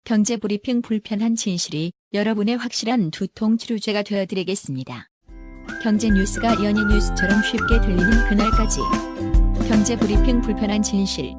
경제브리핑 불편한 진실이 여러분의 확실한 두통 치료제가 되어드리겠습니다. 경제 뉴스가 연예 뉴스처럼 쉽게 들리는 그날까지. 경제브리핑 불편한 진실.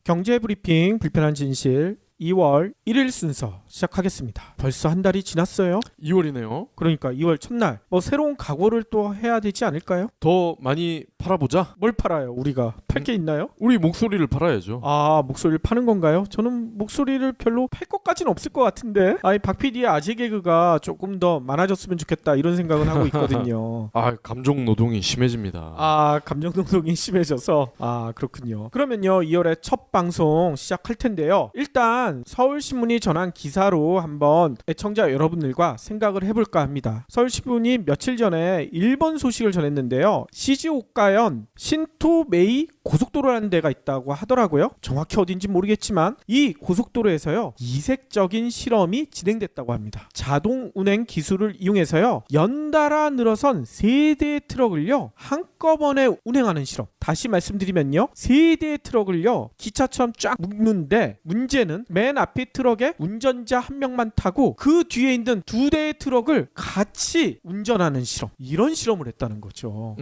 경제브리핑 불편한 진실 2월 1일 순서 시작하겠습니다. 벌써 한 달이 지났어요. 2월이네요. 그러니까 2월 첫날 새로운 각오를 또 해야 되지 않을까요? 더 많이 팔아보자. 뭘 팔아요? 우리가 팔 게 있나요? 우리 목소리를 팔아야죠. 목소리를 파는 건가요? 저는 목소리를 별로 팔 것까지는 없을 것 같은데. 박 PD의 아재 개그가 조금 더 많아졌으면 좋겠다 이런 생각은 하고 있거든요. 감정 노동이 심해집니다. 감정 노동이 심해져서 그렇군요. 그러면요 2월에 첫 방송 시작할 텐데요. 일단 서울신문이 전한 기사로 한번 애청자 여러분들과 생각을 해볼까 합니다. 서울신문이 며칠 전에 일본 소식을 전했는데요. 시즈오카현 신토메이 고속도로라는 데가 있다고 하더라고요. 정확히 어딘지 모르겠지만 이 고속도로에서요 이색적인 실험이 진행됐다고 합니다. 자동 운행 기술을 이용해서요 연달아 늘어선 3대의 트럭을요 한꺼번에 운행하는 실험. 다시 말씀드리면요 3대의 트럭을요 기차처럼 쫙 묶는데 문제는 맨 앞에 트럭에 운전자 한 명만 타고 그 뒤에 있는 2대의 트럭을 같이 운전하는 실험. 이런 실험을 했다는 거죠.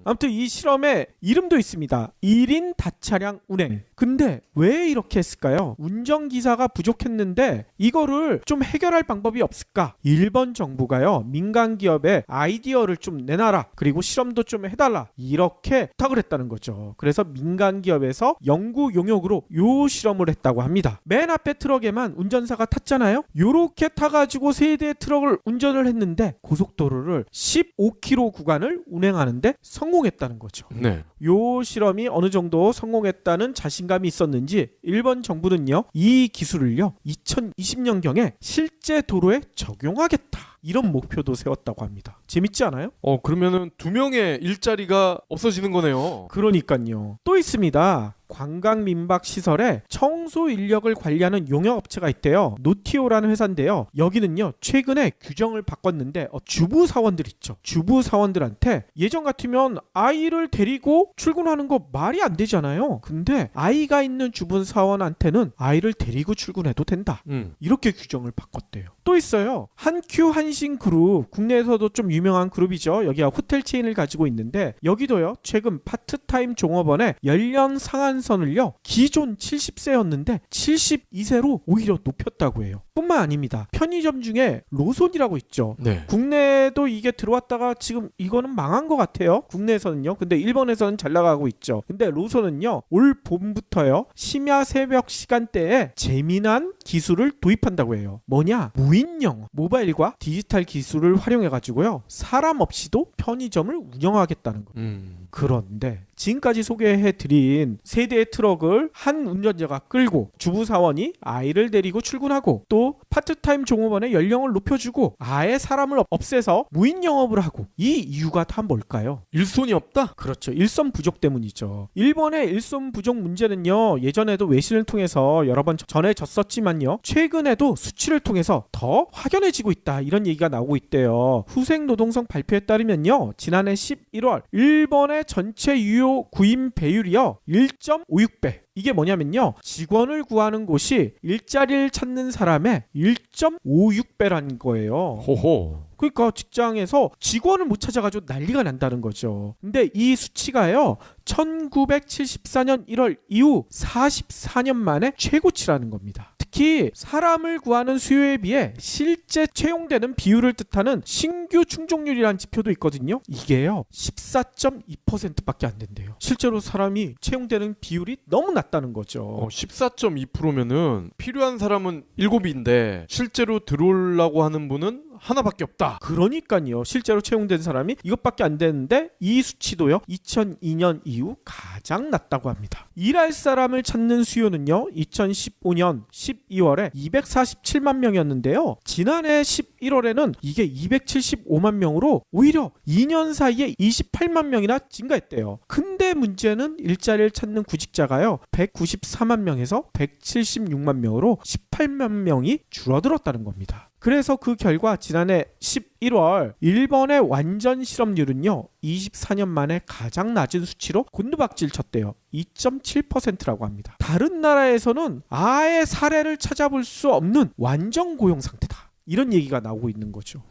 아무튼 이 실험에 이름도 있습니다. 1인 다차량 운행. 근데 왜 이렇게 했을까요? 운전기사가 부족했는데 이거를 좀 해결할 방법이 없을까? 일본 정부가요 민간 기업에 아이디어를 좀 내놔라, 그리고 실험도 좀 해달라, 이렇게 부탁을 했다는 거죠. 그래서 민간 기업에서 연구 용역으로 요 실험을 했다고 합니다. 맨 앞에 트럭에만 운전사가 탔잖아요. 요렇게 타가지고 3대의 트럭을 운전을 했는데 고속도로를 15km 구간을 운행하는데 성공했다는 거죠. 네. 요 실험이 어느 정도 성공했다는 자신감이 있었는지 일본 정부는요 이 기술을요 2020년경에 실제 도로에 적용하겠다, 이런 목표도 세웠다고 합니다. 재밌지 않아요? 그러면은 2명의 일자리가 없어지는 거네요. 그러니까요. 또 있습니다. 관광 민박 시설에 청소 인력을 관리하는 용역업체가 있대요. 노티오라는 회사인데요. 여기는요 최근에 규정을 바꿨는데 주부 사원들 있죠. 주부 사원들한테 예전 같으면 아이를 데리고 출근하는 거 말이 안 되잖아요. 근데 아이가 있는 주부 사원한테는 아이를 데리고 출근해도 된다. 이렇게 규정을 바꿨대요. 또 있어요. 한큐 한신그룹, 국내에서도 좀 유명한 그룹이죠. 여기가 호텔 체인을 가지고 있는데 여기도요 최근 파트타임 종업원의 연령 상한선을요 기존 70세였는데 72세로 오히려 높였다고 해요. 뿐만 아닙니다. 편의점 중에 로손이라고 있죠. 네. 국내에도 이게 들어왔다가 지금 이거는 망한 것 같아요. 국내에서는요. 근데 일본에서는 잘 나가고 있죠. 근데 로손은요 올 봄부터요 심야 새벽 시간대에 재미난 기술을 도입한다고 해요. 뭐냐? 무인 영어, 모바일과 디지털 기술을 활용해가지고요 사람 없이도 편의점을 운영하겠다는 거예요. 그런데 지금까지 소개해드린 3대의 트럭을 한 운전자가 끌고 주부사원이 아이를 데리고 출근하고 또 파트타임 종업원의 연령을 높여주고 아예 사람을 없애서 무인 영업을 하고, 이 이유가 다 뭘까요? 일손이 없다? 그렇죠. 일손 부족 때문이죠. 일본의 일손 부족 문제는요 예전에도 외신을 통해서 여러 번 전해졌었지만요 최근에도 수치를 통해서 더 확연해지고 있다, 이런 얘기가 나오고 있대요. 후생노동성 발표에 따르면요 지난해 11월 일본의 전체 유효 구인 배율이요 1.56배. 이게 뭐냐면요 직원을 구하는 곳이 일자리를 찾는 사람의 1.56배라는 거예요. 호호. 그러니까 직장에서 직원을 못 찾아가지고 난리가 난다는 거죠. 근데 이 수치가요 1974년 1월 이후 44년 만에 최고치라는 겁니다. 특히 사람을 구하는 수요에 비해 실제 채용되는 비율을 뜻하는 신규 충족률이라는 지표도 있거든요. 이게요 14.2%밖에 안 된대요. 실제로 사람이 채용되는 비율이 너무 낮다는 거죠. 14.2%면은 필요한 사람은 7인데 실제로 들어오려고 하는 분은 하나밖에 없다. 그러니까요. 실제로 채용된 사람이 이것밖에 안 되는데 이 수치도요 2002년 이후 가장 낮다고 합니다. 일할 사람을 찾는 수요는요 2015년 12월에 247만 명이었는데요 지난해 11월에는 이게 275만 명으로 오히려 2년 사이에 28만 명이나 증가했대요. 근데 문제는 일자리를 찾는 구직자가요 194만 명에서 176만 명으로 18만 명이 줄어들었다는 겁니다. 그래서 그 결과 지난해 11월 일본의 완전 실업률은요 24년 만에 가장 낮은 수치로 곤두박질 쳤대요. 2.7%라고 합니다. 다른 나라에서는 아예 사례를 찾아볼 수 없는 완전 고용 상태다. 이런 얘기가 나오고 있는 거죠.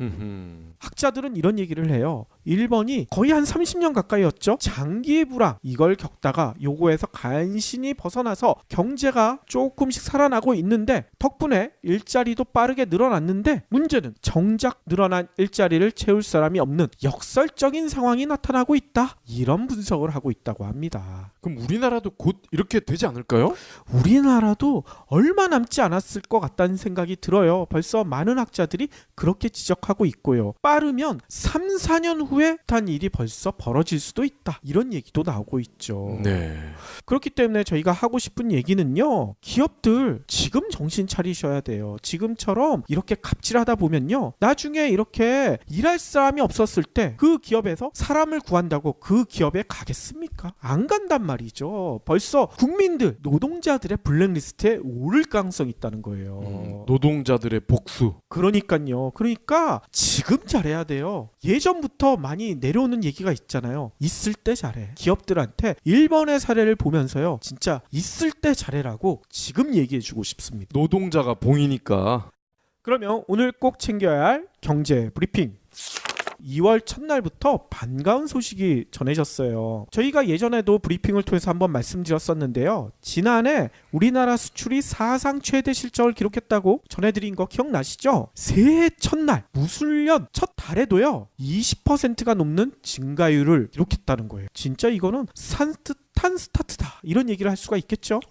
학자들은 이런 얘기를 해요. 일본이 거의 한 30년 가까이였죠. 장기 불황 이걸 겪다가 요거에서 간신히 벗어나서 경제가 조금씩 살아나고 있는데 덕분에 일자리도 빠르게 늘어났는데 문제는 정작 늘어난 일자리를 채울 사람이 없는 역설적인 상황이 나타나고 있다. 이런 분석을 하고 있다고 합니다. 그럼 우리나라도 곧 이렇게 되지 않을까요? 우리나라도 얼마 남지 않았을 것 같다는 생각이 들어요. 벌써 많은 학자들이 그렇게 지적하고 있고요. 빠르면 3, 4년 후에 단 일이 벌써 벌어질 수도 있다. 이런 얘기도 나오고 있죠. 네. 그렇기 때문에 저희가 하고 싶은 얘기는요. 기업들 지금 정신 차리셔야 돼요. 지금처럼 이렇게 갑질하다 보면요. 나중에 이렇게 일할 사람이 없었을 때 그 기업에서 사람을 구한다고 그 기업에 가겠습니까? 안 간단 말이죠. 벌써 국민들, 노동자들의 블랙리스트에 오를 가능성이 있다는 거예요. 노동자들의 복수. 그러니까요. 그러니까 지금 잘해야 돼요. 예전부터 많이 내려오는 얘기가 있잖아요. 있을 때 잘해. 기업들한테 일본의 사례를 보면서요. 진짜 있을 때 잘해라고 지금 얘기해주고 싶습니다. 노동자가 봉이니까. 그러면 오늘 꼭 챙겨야 할 경제 브리핑. 2월 첫날부터 반가운 소식이 전해졌어요. 저희가 예전에도 브리핑을 통해서 한번 말씀드렸었는데요. 지난해 우리나라 수출이 사상 최대 실적을 기록했다고 전해드린 거 기억나시죠? 새해 첫날 무술년 첫 달에도요 20%가 넘는 증가율을 기록했다는 거예요. 진짜 이거는 산뜻한 스타트다 이런 얘기를 할 수가 있겠죠.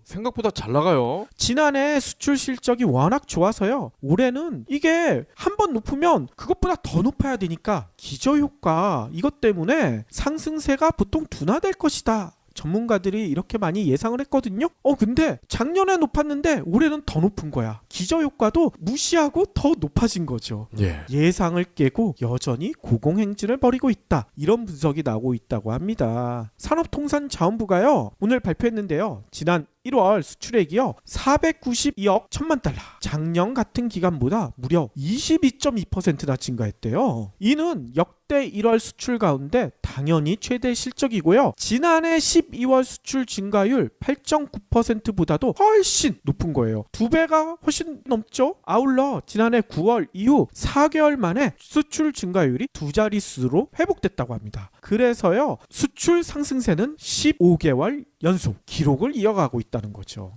생각보다 잘 나가요. 지난해 수출 실적이 워낙 좋아서요. 올해는 이게 한번 높으면 그것보다 더 높아야 되니까 기저효과 이것 때문에 상승세가 보통 둔화될 것이다. 전문가들이 이렇게 많이 예상을 했거든요. 근데 작년에 높았는데 올해는 더 높은 거야. 기저효과도 무시하고 더 높아진 거죠. 예상을 깨고 여전히 고공행진을 벌이고 있다. 이런 분석이 나오고 있다고 합니다. 산업통상자원부가요. 오늘 발표했는데요. 지난 1월 수출액이요 492억 1천만 달러. 작년 같은 기간보다 무려 22.2%나 증가했대요. 이는 역대 1월 수출 가운데 당연히 최대 실적이고요. 지난해 12월 수출 증가율 8.9%보다도 훨씬 높은 거예요. 2배가 훨씬 넘죠. 아울러 지난해 9월 이후 4개월 만에 수출 증가율이 두 자릿수로 회복됐다고 합니다. 그래서요 수출 상승세는 15개월 연속 기록을 이어가고 있다는 거죠.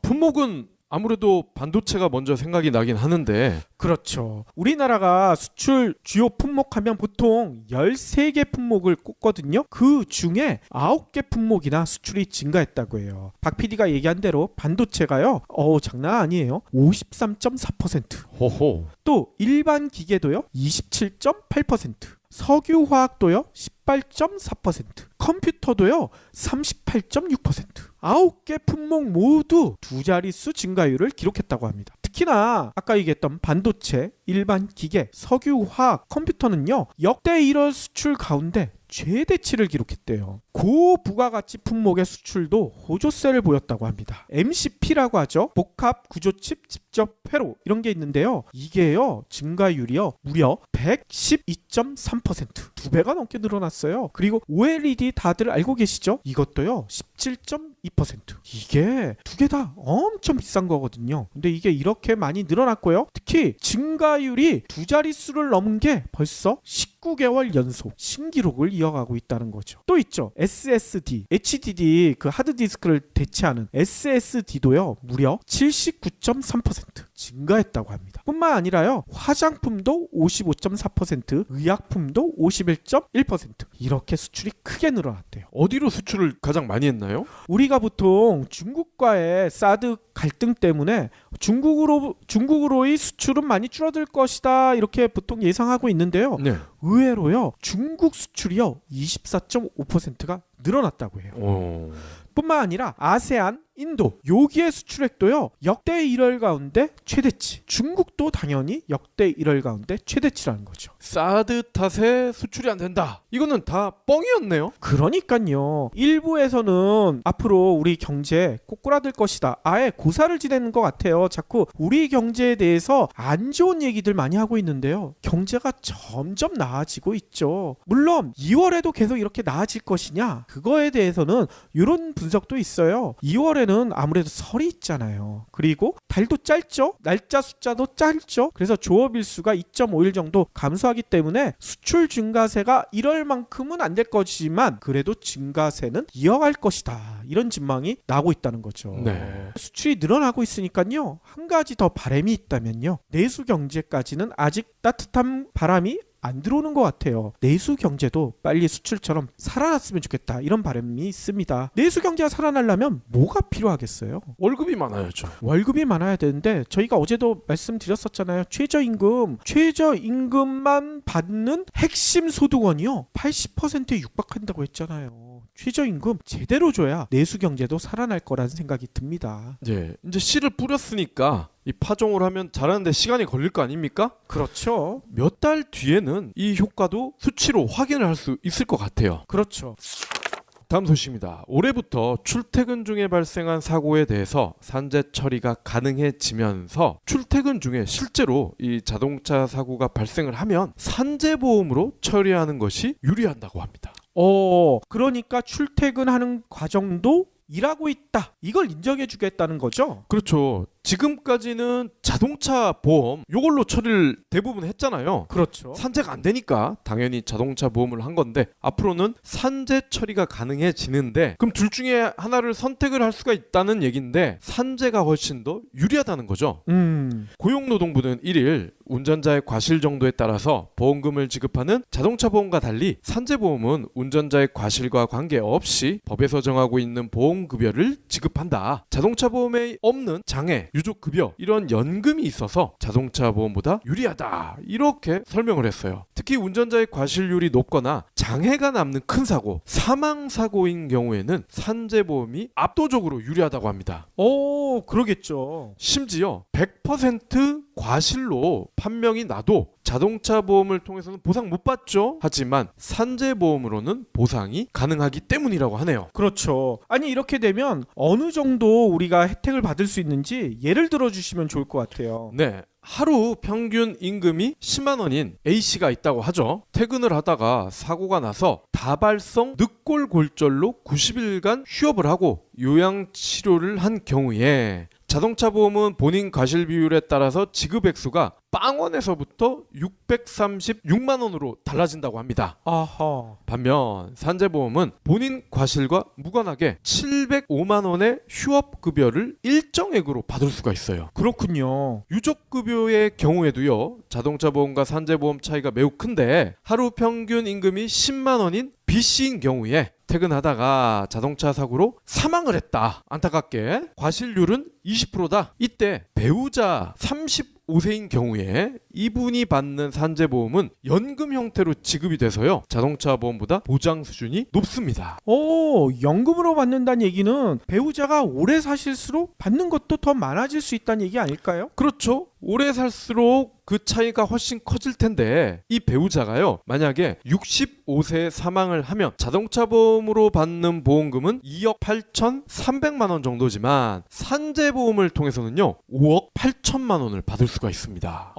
품목은 아무래도 반도체가 먼저 생각이 나긴 하는데. 그렇죠. 우리나라가 수출 주요 품목 하면 보통 13개 품목을 꼽거든요. 그 중에 9개 품목이나 수출이 증가했다고 해요. 박 PD가 얘기한 대로 반도체가요. 장난 아니에요. 53.4%. 호호. 또 일반 기계도요. 27.8%. 석유화학도요. 18.4%. 컴퓨터도요. 38.6%. 9개 품목 모두 두 자릿수 증가율을 기록했다고 합니다. 특히나 아까 얘기했던 반도체, 일반 기계, 석유화학, 컴퓨터는요. 역대 1월 수출 가운데 최대치를 기록했대요. 고부가가치 품목의 수출도 호조세를 보였다고 합니다. MCP라고 하죠. 복합 구조칩 직접 회로 이런 게 있는데요. 이게요 증가율이요 무려 112.3%. 2배가 넘게 늘어났어요. 그리고 OLED 다들 알고 계시죠? 이것도요 17.2%. 이게 두 개 다 엄청 비싼 거거든요. 근데 이게 이렇게 많이 늘어났고요. 특히 증가율이 두 자릿수를 넘은 게 벌써 19개월 연속 신기록을 이어가고 있다는 거죠. 또 있죠. SSD, HDD 그 하드디스크를 대체하는 SSD도요 무려 79.3% 증가했다고 합니다. 뿐만 아니라요 화장품도 55.4%, 의약품도 51.1% 이렇게 수출이 크게 늘어났대요. 어디로 수출을 가장 많이 했나요? 우리가 보통 중국과의 사드 갈등 때문에 중국으로의 수출은 많이 줄어들 것이다 이렇게 보통 예상하고 있는데요. 네. 의외로요 중국 수출이요 24.5%가 늘어났다고 해요. 뿐만 아니라 아세안 인도 여기에 수출액도요 역대 1월 가운데 최대치. 중국도 당연히 역대 1월 가운데 최대치라는 거죠. 사드 탓에 수출이 안 된다. 이거는 다 뻥이었네요. 그러니까요. 일부에서는 앞으로 우리 경제 꼬꾸라들 것이다. 아예 고사를 지내는 것 같아요. 자꾸 우리 경제에 대해서 안 좋은 얘기들 많이 하고 있는데요. 경제가 점점 나아지고 있죠. 물론 2월에도 계속 이렇게 나아질 것이냐? 그거에 대해서는 이런 분석도 있어요. 2월에는 아무래도 설이 있잖아요. 그리고 달도 짧죠? 날짜 숫자도 짧죠? 그래서 조업일수가 2.5일 정도 감소하기 때문에 수출 증가세가 1월만큼은 안 될 것이지만 그래도 증가세는 이어갈 것이다. 이런 전망이 나오고 있다는 거죠. 네. 수출이 늘어나고 있으니까요. 한 가지 더 바람이 있다면요. 내수 경제까지는 아직 따뜻한 바람이 안 들어오는 것 같아요. 내수 경제도 빨리 수출처럼 살아났으면 좋겠다. 이런 바람이 있습니다. 내수 경제가 살아나려면 뭐가 필요하겠어요? 월급이 많아야죠. 월급이 많아야 되는데 저희가 어제도 말씀드렸었잖아요. 최저임금만 받는 핵심 소득원이요 80%에 육박한다고 했잖아요. 최저임금 제대로 줘야 내수 경제도 살아날 거라는 생각이 듭니다. 예, 이제 씨를 뿌렸으니까 이 파종을 하면 자라는데 시간이 걸릴 거 아닙니까? 그렇죠. 몇 달 뒤에는 이 효과도 수치로 확인을 할 수 있을 것 같아요. 그렇죠. 다음 소식입니다. 올해부터 출퇴근 중에 발생한 사고에 대해서 산재 처리가 가능해지면서 출퇴근 중에 실제로 이 자동차 사고가 발생을 하면 산재보험으로 처리하는 것이 유리한다고 합니다. 그러니까 출퇴근하는 과정도 일하고 있다. 이걸 인정해 주겠다는 거죠? 그렇죠. 지금까지는 자동차 보험 요걸로 처리를 대부분 했잖아요. 그렇죠. 산재가 안 되니까 당연히 자동차 보험을 한 건데 앞으로는 산재 처리가 가능해지는데 그럼 둘 중에 하나를 선택을 할 수가 있다는 얘기인데 산재가 훨씬 더 유리하다는 거죠. 고용노동부는 1일 운전자의 과실 정도에 따라서 보험금을 지급하는 자동차 보험과 달리 산재보험은 운전자의 과실과 관계없이 법에서 정하고 있는 보험급여를 지급한다. 자동차 보험에 없는 장애, 유족급여 이런 연금이 있어서 자동차 보험보다 유리하다. 이렇게 설명을 했어요. 특히 운전자의 과실률이 높거나 장애가 남는 큰 사고, 사망사고인 경우에는 산재보험이 압도적으로 유리하다고 합니다. 그러겠죠. 심지어 100% 과실로 판명이 나도 자동차 보험을 통해서는 보상 못 받죠. 하지만 산재보험으로는 보상이 가능하기 때문이라고 하네요. 그렇죠. 아니 이렇게 되면 어느 정도 우리가 혜택을 받을 수 있는지 예를 들어 주시면 좋을 것 같아요. 네. 하루 평균 임금이 10만 원인 A씨가 있다고 하죠. 퇴근을 하다가 사고가 나서 다발성 늑골골절로 90일간 휴업을 하고 요양치료를 한 경우에 자동차 보험은 본인 과실 비율에 따라서 지급 액수가 빵원에서부터 636만 원으로 달라진다고 합니다. 아하. 반면 산재보험은 본인 과실과 무관하게 705만 원의 휴업급여를 일정액으로 받을 수가 있어요. 그렇군요. 유족급여의 경우에도요. 자동차 보험과 산재보험 차이가 매우 큰데 하루 평균 임금이 10만 원인 B씨인 경우에 퇴근하다가 자동차 사고로 사망을 했다. 안타깝게 과실률은 20%다. 이때 배우자 35세인 경우에 이분이 받는 산재보험은 연금 형태로 지급이 돼서요. 자동차 보험보다 보장 수준이 높습니다. 연금으로 받는다는 얘기는 배우자가 오래 사실수록 받는 것도 더 많아질 수 있다는 얘기 아닐까요? 그렇죠. 오래 살수록 그 차이가 훨씬 커질 텐데 이 배우자가요. 만약에 65세에 사망을 하면 자동차 보험으로 받는 보험금은 2억 8,300만 원 정도지만 산재보험을 통해서는요. 5억 8천만 원을 받을 수가 있습니다.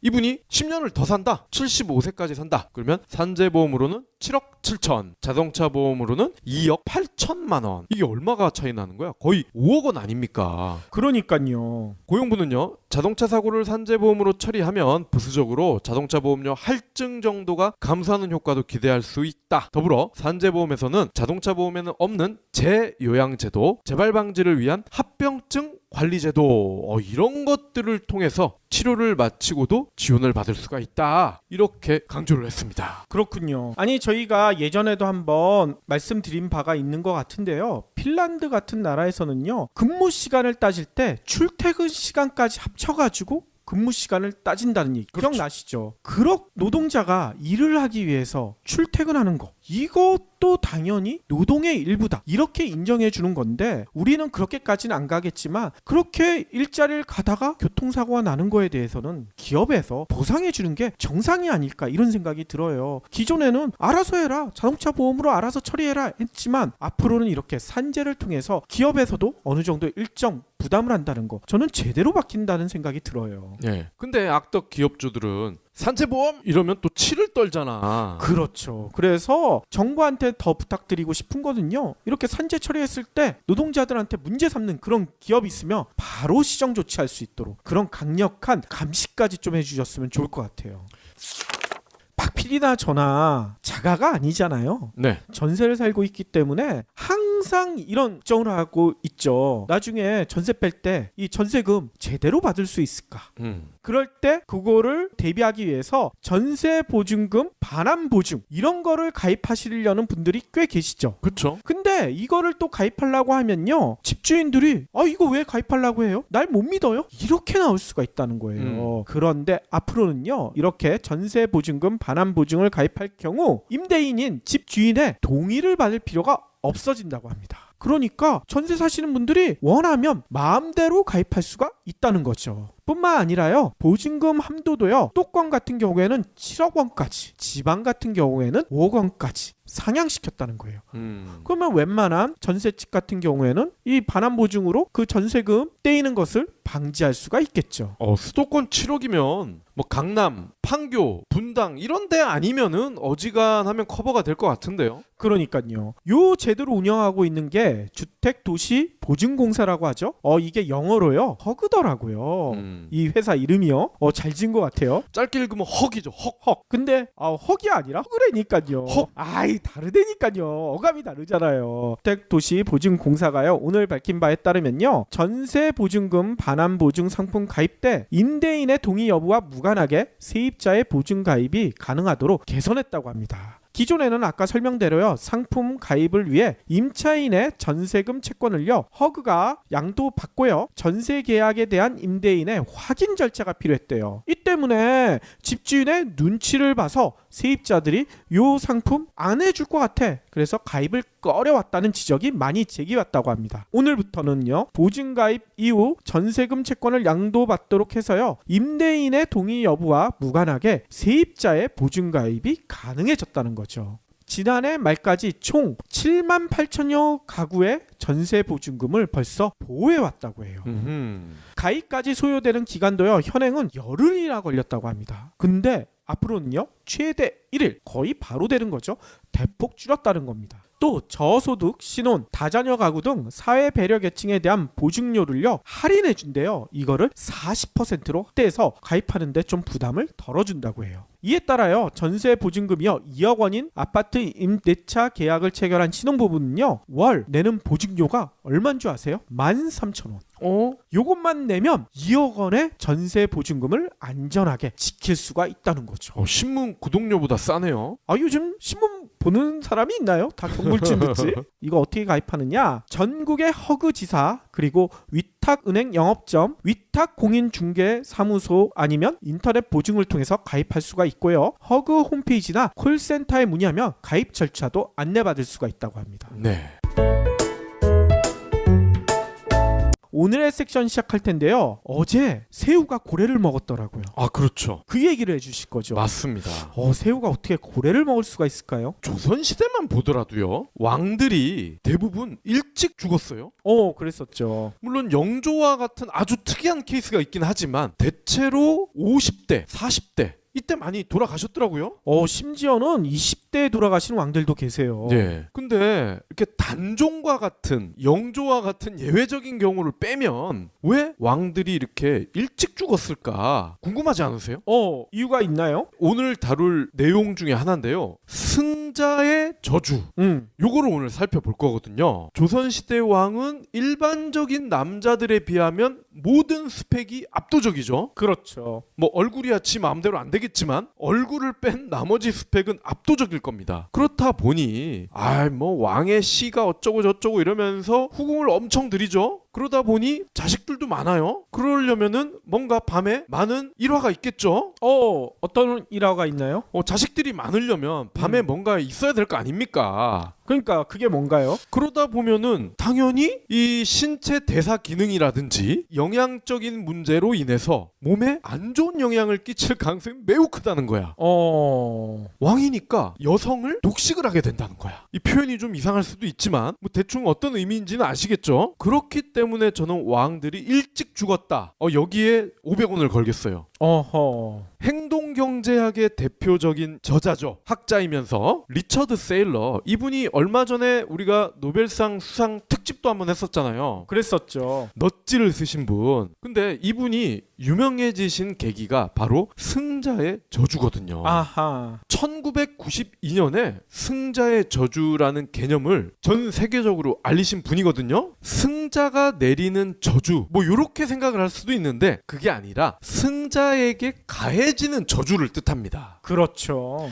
이분이 10년을 더 산다. 75세까지 산다. 그러면 산재보험으로는 7억 7천, 자동차 보험으로는 2억 8천만 원. 이게 얼마가 차이 나는 거야? 거의 5억 원 아닙니까? 그러니까요. 고용부는요. 자동차 사고를 산재보험으로 처리하면 부수적으로 자동차 보험료 할증 정도가 감소하는 효과도 기대할 수 있다. 더불어 산재보험에서는 자동차 보험에는 없는 재요양제도, 재발 방지를 위한 합병증 관리제도 이런 것들을 통해서 치료를 마치고도 지원을 받을 수가 있다. 이렇게 강조를 했습니다. 그렇군요. 아니 저희가 예전에도 한번 말씀드린 바가 있는 것 같은데요. 핀란드 같은 나라에서는요. 근무 시간을 따질 때 출퇴근 시간까지 합쳐가지고 근무 시간을 따진다는 얘기 그렇죠. 기억나시죠? 그렇 노동자가 일을 하기 위해서 출퇴근하는 거 이것도 당연히 노동의 일부다 이렇게 인정해 주는 건데 우리는 그렇게까지는 안 가겠지만 그렇게 일자리를 가다가 교통사고가 나는 거에 대해서는 기업에서 보상해 주는 게 정상이 아닐까 이런 생각이 들어요. 기존에는 알아서 해라 자동차 보험으로 알아서 처리해라 했지만 앞으로는 이렇게 산재를 통해서 기업에서도 어느 정도 일정 부담을 한다는 거 저는 제대로 바뀐다는 생각이 들어요. 예. 근데 악덕 기업주들은 산재보험 이러면 또 치를 떨잖아. 그렇죠. 그래서 정부한테 더 부탁드리고 싶은 거는요. 이렇게 산재 처리했을 때 노동자들한테 문제 삼는 그런 기업이 있으면 바로 시정 조치할 수 있도록 그런 강력한 감시까지 좀 해주셨으면 좋을 것 같아요. 박PD나 저나 자가가 아니잖아요. 네. 전세를 살고 있기 때문에 항상 이런 걱정을 하고 있죠. 나중에 전세 뺄 때 이 전세금 제대로 받을 수 있을까? 그럴 때 그거를 대비하기 위해서 전세 보증금, 반환 보증 이런 거를 가입하시려는 분들이 꽤 계시죠. 그렇죠. 근데 이거를 또 가입하려고 하면요. 집주인들이 이거 왜 가입하려고 해요? 날 못 믿어요? 이렇게 나올 수가 있다는 거예요. 그런데 앞으로는요. 이렇게 전세 보증금, 반환 보증을 가입할 경우 임대인인 집주인의 동의를 받을 필요가 없어진다고 합니다. 그러니까 전세 사시는 분들이 원하면 마음대로 가입할 수가 있다는 거죠. 뿐만 아니라요. 보증금 한도도요. 수도권 같은 경우에는 7억 원까지, 지방 같은 경우에는 5억 원까지 상향시켰다는 거예요. 그러면 웬만한 전세집 같은 경우에는 이 반환 보증으로 그 전세금 떼이는 것을 방지할 수가 있겠죠. 수도권 7억이면 뭐 강남, 판교, 분당 이런 데 아니면은 어지간하면 커버가 될 것 같은데요. 그러니까요. 요 제도를 운영하고 있는 게 주택도시보증공사라고 하죠. 이게 영어로요. 허그더라고요. 이 회사 이름이요. 잘 지은 것 같아요. 짧게 읽으면 헉이죠. 헉. 헉. 근데 헉이 아니라 허그라니까요. 헉. 아이 다르다니까요. 어감이 다르잖아요. 주택도시보증공사가요. 오늘 밝힌 바에 따르면요. 전세보증금 반환보증 상품 가입 때 임대인의 동의 여부와 무관하게 세입자의 보증 가입이 가능하도록 개선했다고 합니다. 기존에는 아까 설명대로요. 상품 가입을 위해 임차인의 전세금 채권을요. 허그가 양도받고요. 전세 계약에 대한 임대인의 확인 절차가 필요했대요. 이 때문에 집주인의 눈치를 봐서 세입자들이 요 상품 안 해줄 것 같아. 그래서 가입을 꺼려왔다는 지적이 많이 제기왔다고 합니다. 오늘부터는요. 보증가입 이후 전세금 채권을 양도받도록 해서요. 임대인의 동의 여부와 무관하게 세입자의 보증가입이 가능해졌다는 거죠. 지난해 말까지 총 7만 8천여 가구의 전세 보증금을 벌써 보호해왔다고 해요. 가입까지 소요되는 기간도요. 현행은 열흘이나 걸렸다고 합니다. 근데 앞으로는요. 최대 1일 거의 바로 되는 거죠. 대폭 줄였다는 겁니다. 또 저소득, 신혼, 다자녀 가구 등 사회 배려 계층에 대한 보증료를요 할인해 준대요. 이거를 40%로 확대해서 가입하는데 좀 부담을 덜어준다고 해요. 이에 따라요 전세 보증금이요 2억 원인 아파트 임대차 계약을 체결한 신혼부부는요 월 내는 보증료가 얼마인 줄 아세요? 13,000원. 요것만 내면 2억 원의 전세 보증금을 안전하게 지킬 수가 있다는 거죠. 신문 구독료보다 싸네요. 요즘 신문 보는 사람이 있나요? 다 경물증 듣지? 이거 어떻게 가입하느냐? 전국의 허그지사 그리고 위탁은행 영업점, 위탁공인중개사무소 아니면 인터넷 보증을 통해서 가입할 수가 있고요. 허그 홈페이지나 콜센터에 문의하면 가입 절차도 안내받을 수가 있다고 합니다. 네. 오늘의 섹션 시작할 텐데요. 어제 새우가 고래를 먹었더라고요. 그렇죠. 그 얘기를 해주실 거죠. 맞습니다. 새우가 어떻게 고래를 먹을 수가 있을까요? 조선시대만 보더라도요. 왕들이 대부분 일찍 죽었어요. 그랬었죠. 물론 영조와 같은 아주 특이한 케이스가 있긴 하지만 대체로 50대, 40대 이때 많이 돌아가셨더라고요. 심지어는 20대에 돌아가신 왕들도 계세요. 네. 근데 이렇게 단종과 같은 영조와 같은 예외적인 경우를 빼면 왜 왕들이 이렇게 일찍 죽었을까 궁금하지 않으세요? 이유가 있나요? 오늘 다룰 내용 중에 하나인데요. 승자의 저주. 요거를 오늘 살펴볼 거거든요. 조선시대 왕은 일반적인 남자들에 비하면 모든 스펙이 압도적이죠. 그렇죠. 뭐 얼굴이야 지 마음대로 안 되겠지만 얼굴을 뺀 나머지 스펙은 압도적일 겁니다. 그렇다 보니 뭐 왕의 씨가 어쩌고 저쩌고 이러면서 후궁을 엄청 들이죠. 그러다 보니 자식들도 많아요. 그러려면은 뭔가 밤에 많은 일화가 있겠죠. 어떤 일화가 있나요? 자식들이 많으려면 밤에 뭔가 있어야 될 거 아닙니까? 그러니까 그게 뭔가요? 그러다 보면은 당연히 이 신체 대사 기능이라든지 영양적인 문제로 인해서 몸에 안 좋은 영향을 끼칠 가능성이 매우 크다는 거야. 왕이니까 여성을 독식을 하게 된다는 거야. 이 표현이 좀 이상할 수도 있지만 뭐 대충 어떤 의미인지는 아시겠죠? 그렇기 때문에 저는 왕들이 일찍 죽었다. 여기에 500원을 걸겠어요. 행동경제학의 대표적인 저자죠. 학자이면서 리처드 세일러. 이분이 얼마 전에 우리가 노벨상 수상 특집도 한번 했었잖아요. 그랬었죠. 넛지를 쓰신 분. 근데 이분이 유명해지신 계기가 바로 승자의 저주거든요. 1992년에 승자의 저주라는 개념을 전 세계적으로 알리신 분이거든요. 승자가 내리는 저주, 뭐 이렇게 생각을 할 수도 있는데 그게 아니라 승자에게 가해지는 저주를 뜻합니다. 그렇죠.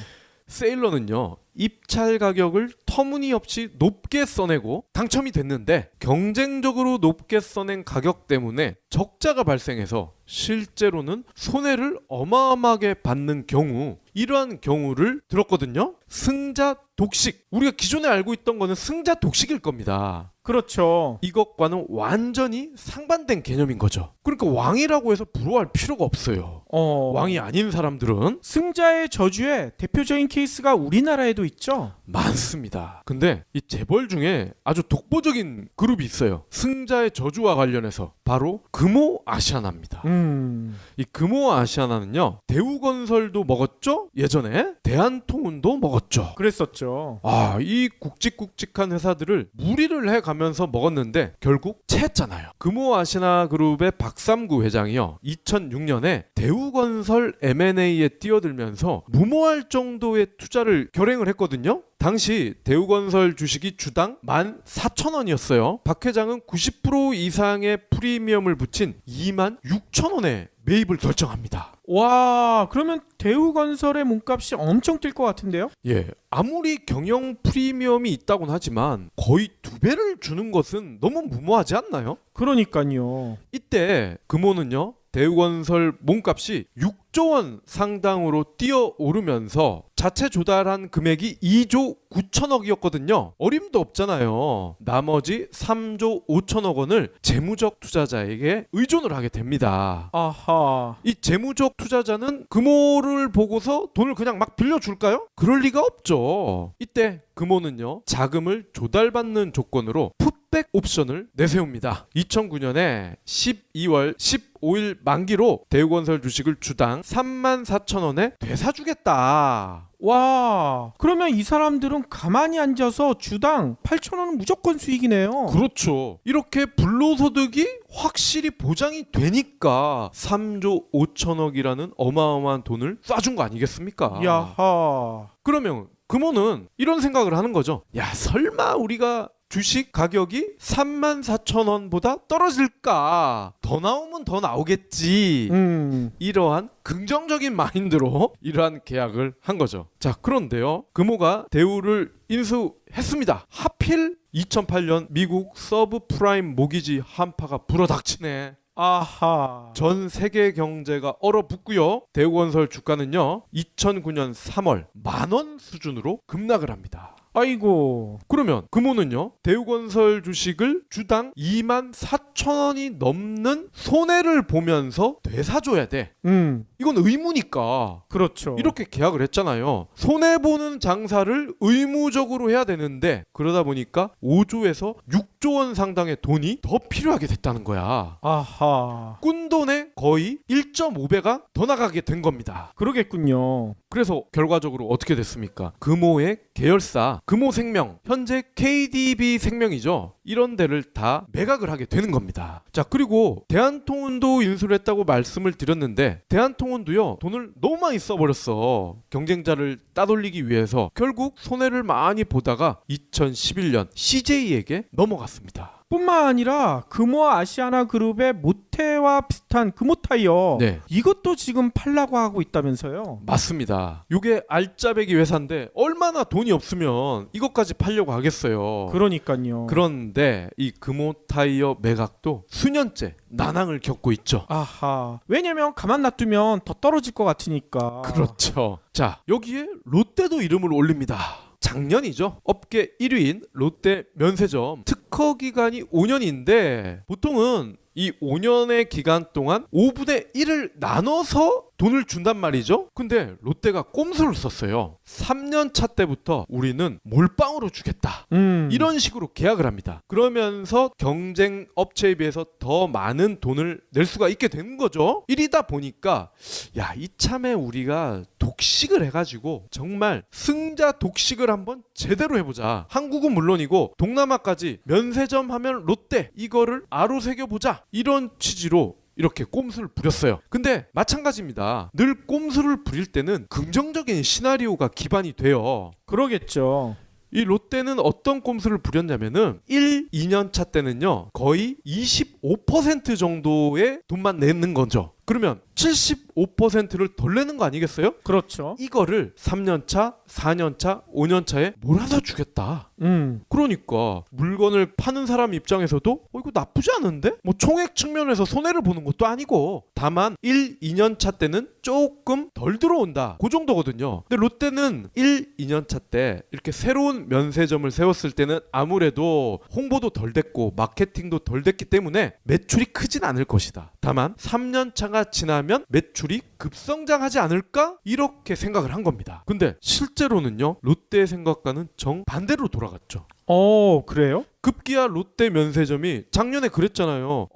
세일러는요, 입찰 가격을 터무니없이 높게 써내고 당첨이 됐는데 경쟁적으로 높게 써낸 가격 때문에 적자가 발생해서 실제로는 손해를 어마어마하게 받는 경우, 이러한 경우를 들었거든요. 승자 독식. 우리가 기존에 알고 있던 거는 승자 독식일 겁니다. 그렇죠. 이것과는 완전히 상반된 개념인 거죠. 그러니까 왕이라고 해서 부러워할 필요가 없어요. 왕이 아닌 사람들은. 승자의 저주의 대표적인 케이스가 우리나라에도 있죠. 많습니다. 근데 이 재벌 중에 아주 독보적인 그룹이 있어요. 승자의 저주와 관련해서. 바로 금호아시아나입니다. 이 금호아시아나는요, 대우건설도 먹었죠? 예전에 대한통운도 먹었죠. 그랬었죠. 이 굵직굵직한 회사들을 무리를 해가면서 먹었는데 결국 채했잖아요. 금호아시아나 그룹의 박삼구 회장이요, 2006년에 대우건설 M&A에 뛰어들면서 무모할 정도의 투자를 결행을 했거든요. 당시 대우건설 주식이 주당 14,000원이었어요. 박 회장은 90% 이상의 프리미엄을 붙인 26,000원에 매입을 결정합니다. 와, 그러면 대우건설의 몸값이 엄청 뛸 것 같은데요? 예, 아무리 경영 프리미엄이 있다고는 하지만 거의 2배를 주는 것은 너무 무모하지 않나요? 그러니까요. 이때 금호는요, 대우건설 몸값이 6조 원 상당으로 뛰어오르면서 자체 조달한 금액이 2조 9천억이었거든요. 어림도 없잖아요. 나머지 3조 5천억 원을 재무적 투자자에게 의존을 하게 됩니다. 이 재무적 투자자는 금호를 보고서 돈을 그냥 막 빌려줄까요? 그럴 리가 없죠. 이때 금호는요, 자금을 조달받는 조건으로 풋백 옵션을 내세웁니다. 2009년에 12월 15일 만기로 대우건설 주식을 주당 34,000원에 되사주겠다. 와, 그러면 이 사람들은 가만히 앉아서 주당 8,000원은 무조건 수익이네요. 그렇죠. 이렇게 불로소득이 확실히 보장이 되니까 3조 5천억이라는 어마어마한 돈을 쏴준 거 아니겠습니까? 야하. 그러면 금호는 이런 생각을 하는 거죠. 야, 설마 우리가 주식 가격이 34,000원보다 떨어질까? 더 나오면 더 나오겠지. 이러한 긍정적인 마인드로 이러한 계약을 한 거죠. 자, 그런데요, 금호가 대우를 인수했습니다. 하필 2008년 미국 서브프라임 모기지 한파가 불어닥치네. 전 세계 경제가 얼어붙고요. 대우건설 주가는요, 2009년 3월 10,000원 수준으로 급락을 합니다. 아이고. 그러면 금호는요, 대우건설 주식을 주당 24,000원이 넘는 손해를 보면서 되사줘야 돼. 이건 의무니까. 그렇죠. 이렇게 계약을 했잖아요. 손해보는 장사를 의무적으로 해야 되는데 그러다 보니까 5조에서 6조 원 상당의 돈이 더 필요하게 됐다는 거야. 꾼돈의 거의 1.5배가 더 나가게 된 겁니다. 그러겠군요. 그래서 결과적으로 어떻게 됐습니까? 금호의 계열사 금호생명, 현재 KDB 생명이죠. 이런 데를 다 매각을 하게 되는 겁니다. 자, 그리고 대한통운도 인수를 했다고 말씀을 드렸는데 대한통운도요, 돈을 너무 많이 써버렸어. 경쟁자를 따돌리기 위해서. 결국 손해를 많이 보다가 2011년 CJ에게 넘어갔습니다. 뿐만 아니라 금호와 아시아나 그룹의 모테와 비슷한 금호타이어 네. 이것도 지금 팔라고 하고 있다면서요. 맞습니다. 이게 알짜배기 회사인데 얼마나 돈이 없으면 이것까지 팔려고 하겠어요. 그러니까요. 그런데 이 금호타이어 매각도 수년째 난항을 겪고 있죠. 아하. 왜냐면 가만 놔두면 더 떨어질 것 같으니까. 그렇죠. 자, 여기에 롯데도 이름을 올립니다. 작년이죠. 업계 1위인 롯데 면세점 특허 기간이 5년인데 보통은 이 5년의 기간 동안 5분의 1을 나눠서 돈을 준단 말이죠. 근데 롯데가 꼼수를 썼어요. 3년 차 때부터 우리는 몰빵으로 주겠다. 이런 식으로 계약을 합니다. 그러면서 경쟁 업체에 비해서 더 많은 돈을 낼 수가 있게 되는 거죠. 이리다 보니까 야, 이참에 우리가 독식을 해가지고 정말 승자 독식을 한번 제대로 해보자. 한국은 물론이고 동남아까지 면세점 하면 롯데 이거를 아로새겨보자. 이런 취지로 이렇게 꼼수를 부렸어요. 근데 마찬가지입니다. 늘 꼼수를 부릴 때는 긍정적인 시나리오가 기반이 돼요. 그러겠죠. 이 롯데는 어떤 꼼수를 부렸냐면은 1, 2년 차 때는요 거의 25% 정도의 돈만 내는 거죠. 그러면 75%를 덜 내는 거 아니겠어요? 그렇죠. 이거를 3년차, 4년차, 5년차에 몰아서 주겠다. 그러니까 물건을 파는 사람 입장에서도 이거 나쁘지 않은데? 뭐 총액 측면에서 손해를 보는 것도 아니고 다만 1, 2년차 때는 조금 덜 들어온다. 그 정도거든요. 근데 롯데는 1, 2년차 때 이렇게 새로운 면세점을 세웠을 때는 아무래도 홍보도 덜 됐고 마케팅도 덜 됐기 때문에 매출이 크진 않을 것이다. 다만 3년차가 지나면 매출이 급성장하지 않을까? 이렇게 생각을 한 겁니다. 근데 실제로는요 롯데의 생각과는 정반대로 돌아갔죠. 그래요? 급기야 롯데 면세점이 작년에 그랬잖아요.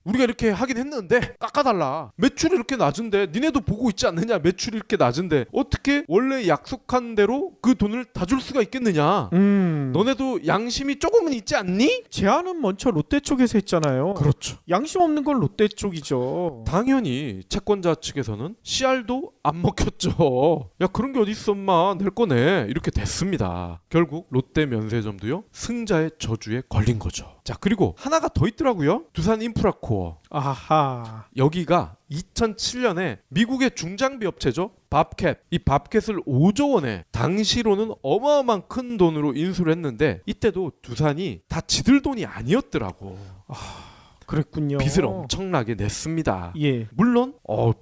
우리가 이렇게 하긴 했는데 깎아달라. 매출이 이렇게 낮은데 니네도 보고 있지 않느냐. 매출이 이렇게 낮은데 어떻게 원래 약속한 대로 그 돈을 다 줄 수가 있겠느냐. 너네도 양심이 조금은 있지 않니? 제안은 먼저 롯데 쪽에서 했잖아요. 그렇죠. 양심 없는 건 롯데 쪽이죠. 당연히 채권자 측에서는 씨알도 안 먹혔죠. 야, 그런 게 어딨어 엄마, 낼 거네. 이렇게 됐습니다. 결국 롯데 면세점도요 승자의 저주에 걸린 거죠. 자, 그리고 하나가 더 있더라고요. 두산 인프라코어. 아하. 여기가 2007년에 미국의 중장비 업체죠. 밥캣. 이 밥캣을 5조 원에 당시로는 어마어마한 큰 돈으로 인수를 했는데 이때도 두산이 다 지들 돈이 아니었더라고. 그랬군요. 빚을 엄청나게 냈습니다. 예. 물론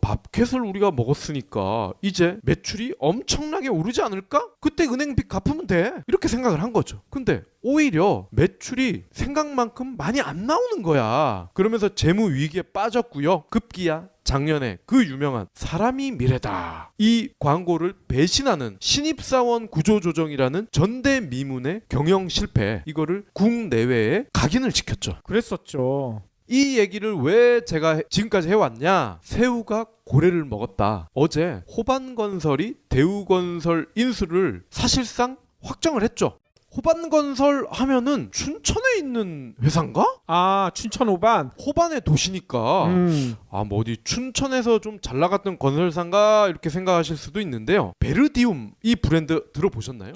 밥캣을 우리가 먹었으니까 이제 매출이 엄청나게 오르지 않을까? 그때 은행빚 갚으면 돼. 이렇게 생각을 한 거죠. 근데 오히려 매출이 생각만큼 많이 안 나오는 거야. 그러면서 재무 위기에 빠졌고요. 급기야 작년에 그 유명한 사람이 미래다 이 광고를 배신하는 신입사원 구조조정이라는 전대미문의 경영 실패, 이거를 국내외에 각인을 시켰죠. 그랬었죠. 이 얘기를 왜 제가 지금까지 해왔냐? 새우가 고래를 먹었다. 어제 호반건설이 대우건설 인수를 사실상 확정을 했죠. 호반건설 하면은 춘천에 있는 회사인가? 춘천 호반. 호반의 도시니까 뭐 어디 춘천에서 좀 잘 나갔던 건설사인가 이렇게 생각하실 수도 있는데요. 베르디움 이 브랜드 들어보셨나요?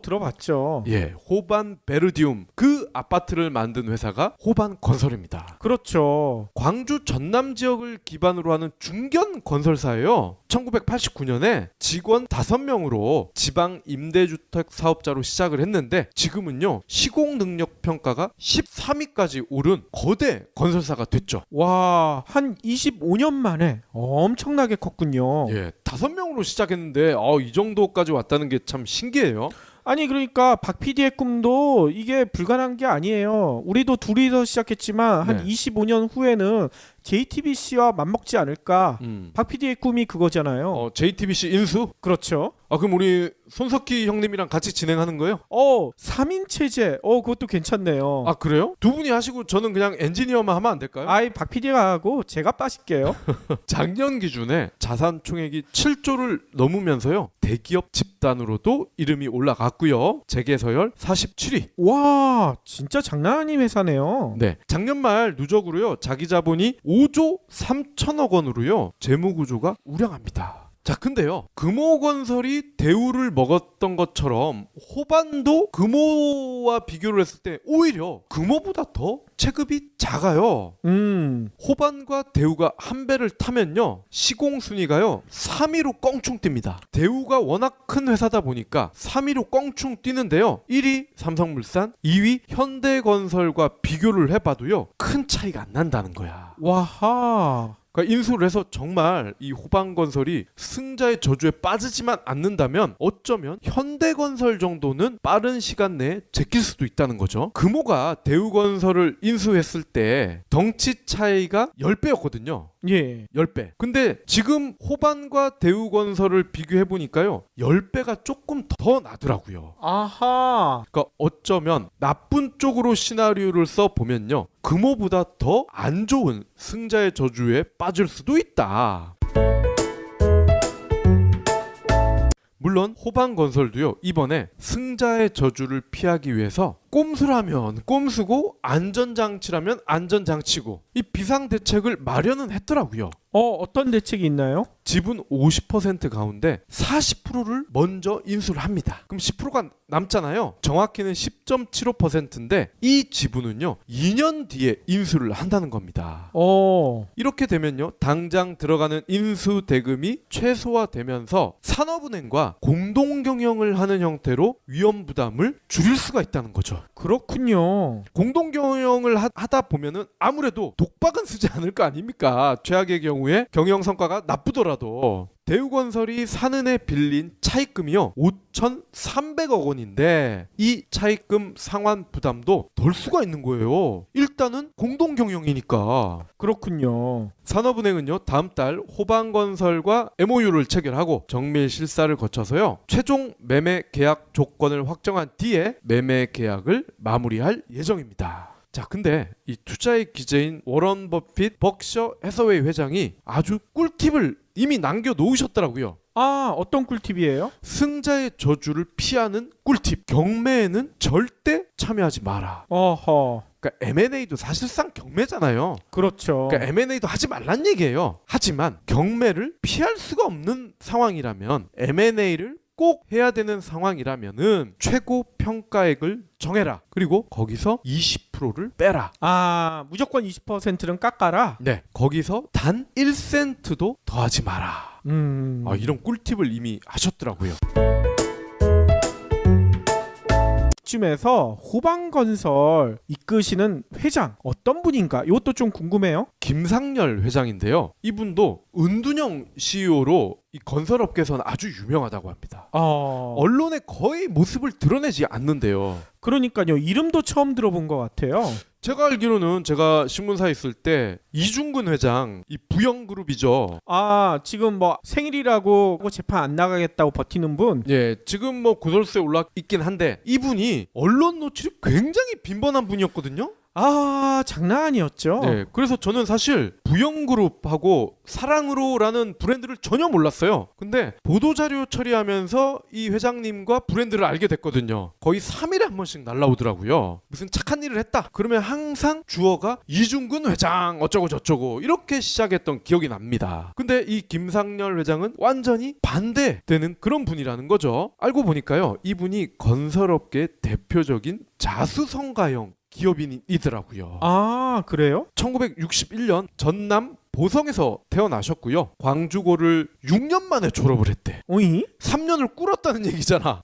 들어봤죠. 예, 호반 베르디움 그 아파트를 만든 회사가 호반건설입니다. 그렇죠. 광주 전남 지역을 기반으로 하는 중견 건설사예요. 1989년에 직원 5명으로 지방 임대주택 사업자로 시작을 했는데 지금은요 시공 능력 평가가 13위까지 오른 거대 건설사가 됐죠. 와, 한 25년 만에 엄청나게 컸군요. 예, 5명으로 시작했는데 이 정도까지 왔다는 게 참 신기해요. 아니 그러니까 박 PD의 꿈도 이게 불가능한 게 아니에요. 우리도 둘이서 시작했지만 한 네. 25년 후에는 JTBC와 맞먹지 않을까. 박 PD의 꿈이 그거잖아요. JTBC 인수? 그렇죠. 그럼 우리 손석희 형님이랑 같이 진행하는 거예요? 3인 체제. 그것도 괜찮네요. 그래요? 두 분이 하시고 저는 그냥 엔지니어만 하면 안 될까요? 박 PD가 하고 제가 빠질게요. 작년 기준에 자산 총액이 7조를 넘으면서요 대기업 집단으로도 이름이 올라갔고요. 재계서열 47위. 와, 진짜 장난 아닌 회사네요. 네, 작년 말 누적으로요 자기 자본이 5조 3천억 원으로요 재무 구조가 우량합니다. 자, 근데요. 금호건설이 대우를 먹었던 것처럼 호반도 금호와 비교를 했을 때 오히려 금호보다 더 체급이 작아요. 호반과 대우가 한 배를 타면요, 시공 순위가요 3위로 껑충 뜁니다. 대우가 워낙 큰 회사다 보니까 3위로 껑충 뛰는데요, 1위 삼성물산, 2위 현대건설과 비교를 해봐도요 큰 차이가 안 난다는 거야. 와하. 그러니까 인수를 해서 정말 이 호반건설이 승자의 저주에 빠지지만 않는다면 어쩌면 현대건설 정도는 빠른 시간 내에 제낄 수도 있다는 거죠. 금호가 대우건설을 인수했을 때 덩치 차이가 10배였거든요. 예. 10배. 근데 지금 호반과 대우건설을 비교해 보니까요 10배가 조금 더 나더라고요. 아하. 그러니까 어쩌면 나쁜 쪽으로 시나리오를 써보면요 금호보다 더 안 좋은 승자의 저주에 빠질 수도 있다. 물론 호반건설도요 이번에 승자의 저주를 피하기 위해서 꼼수라면 꼼수고 안전장치라면 안전장치고 이 비상대책을 마련은 했더라고요. 어떤 대책이 있나요? 지분 50% 가운데 40%를 먼저 인수를 합니다. 그럼 10%가 남잖아요. 정확히는 10.75%인데 이 지분은요 2년 뒤에 인수를 한다는 겁니다. 이렇게 되면요 당장 들어가는 인수 대금이 최소화되면서 산업은행과 공동 경영을 하는 형태로 위험 부담을 줄일 수가 있다는 거죠. 그렇군요. 공동 경영을 하다 보면은 아무래도 독박은 쓰지 않을 거 아닙니까? 최악의 경우에 경영 성과가 나쁘더라도. 대우건설이 사는에 빌린 차입금이요 5,300억 원인데 이 차입금 상환 부담도 덜 수가 있는 거예요. 일단은 공동 경영이니까. 그렇군요. 산업은행은요 다음 달 호반건설과 MOU를 체결하고 정밀 실사를 거쳐서요 최종 매매 계약 조건을 확정한 뒤에 매매 계약을 마무리할 예정입니다. 자, 근데 이 투자의 기재인 워런 버핏 버크셔 해서웨이 회장이 아주 꿀팁을 이미 남겨놓으셨더라고요. 어떤 꿀팁이에요? 승자의 저주를 피하는 꿀팁. 경매에는 절대 참여하지 마라. 어허. 그러니까 M&A도 사실상 경매잖아요. 그렇죠. 그러니까 M&A도 하지 말란 얘기예요. 하지만 경매를 피할 수가 없는 상황이라면 M&A를 꼭 해야 되는 상황이라면은 최고 평가액을 정해라. 그리고 거기서 20%를 빼라. 무조건 20%는 깎아라. 네, 거기서 단 1센트도 더하지 마라. 이런 꿀팁을 이미 하셨더라고요. 쯤에서 호반건설 이끄시는 회장 어떤 분인가? 이것도 좀 궁금해요. 김상열 회장인데요. 이분도 은둔형 CEO로 이 건설업계에서는 아주 유명하다고 합니다. 언론에 거의 모습을 드러내지 않는데요. 그러니까요. 이름도 처음 들어본 것 같아요. 제가 알기로는 제가 신문사에 있을 때 이중근 회장, 이 부영그룹이죠. 지금 뭐 생일이라고 재판 안 나가겠다고 버티는 분? 예, 지금 뭐 구설수에 올라 있긴 한데 이분이 언론 노출이 굉장히 빈번한 분이었거든요. 장난 아니었죠. 네, 그래서 저는 사실 부영그룹하고 사랑으로라는 브랜드를 전혀 몰랐어요. 근데 보도자료 처리하면서 이 회장님과 브랜드를 알게 됐거든요. 거의 3일에 한 번씩 날라오더라고요. 무슨 착한 일을 했다 그러면 항상 주어가 이중근 회장 어쩌고 저쩌고 이렇게 시작했던 기억이 납니다. 근데 이 김상열 회장은 완전히 반대되는 그런 분이라는 거죠. 알고 보니까요 이분이 건설업계의 대표적인 자수성가형 기업인이더라고요. 그래요? 1961년 전남 보성에서 태어나셨고요. 광주고를 6년 만에 졸업을 했대. 오이? 3년을 꿇었다는 얘기잖아.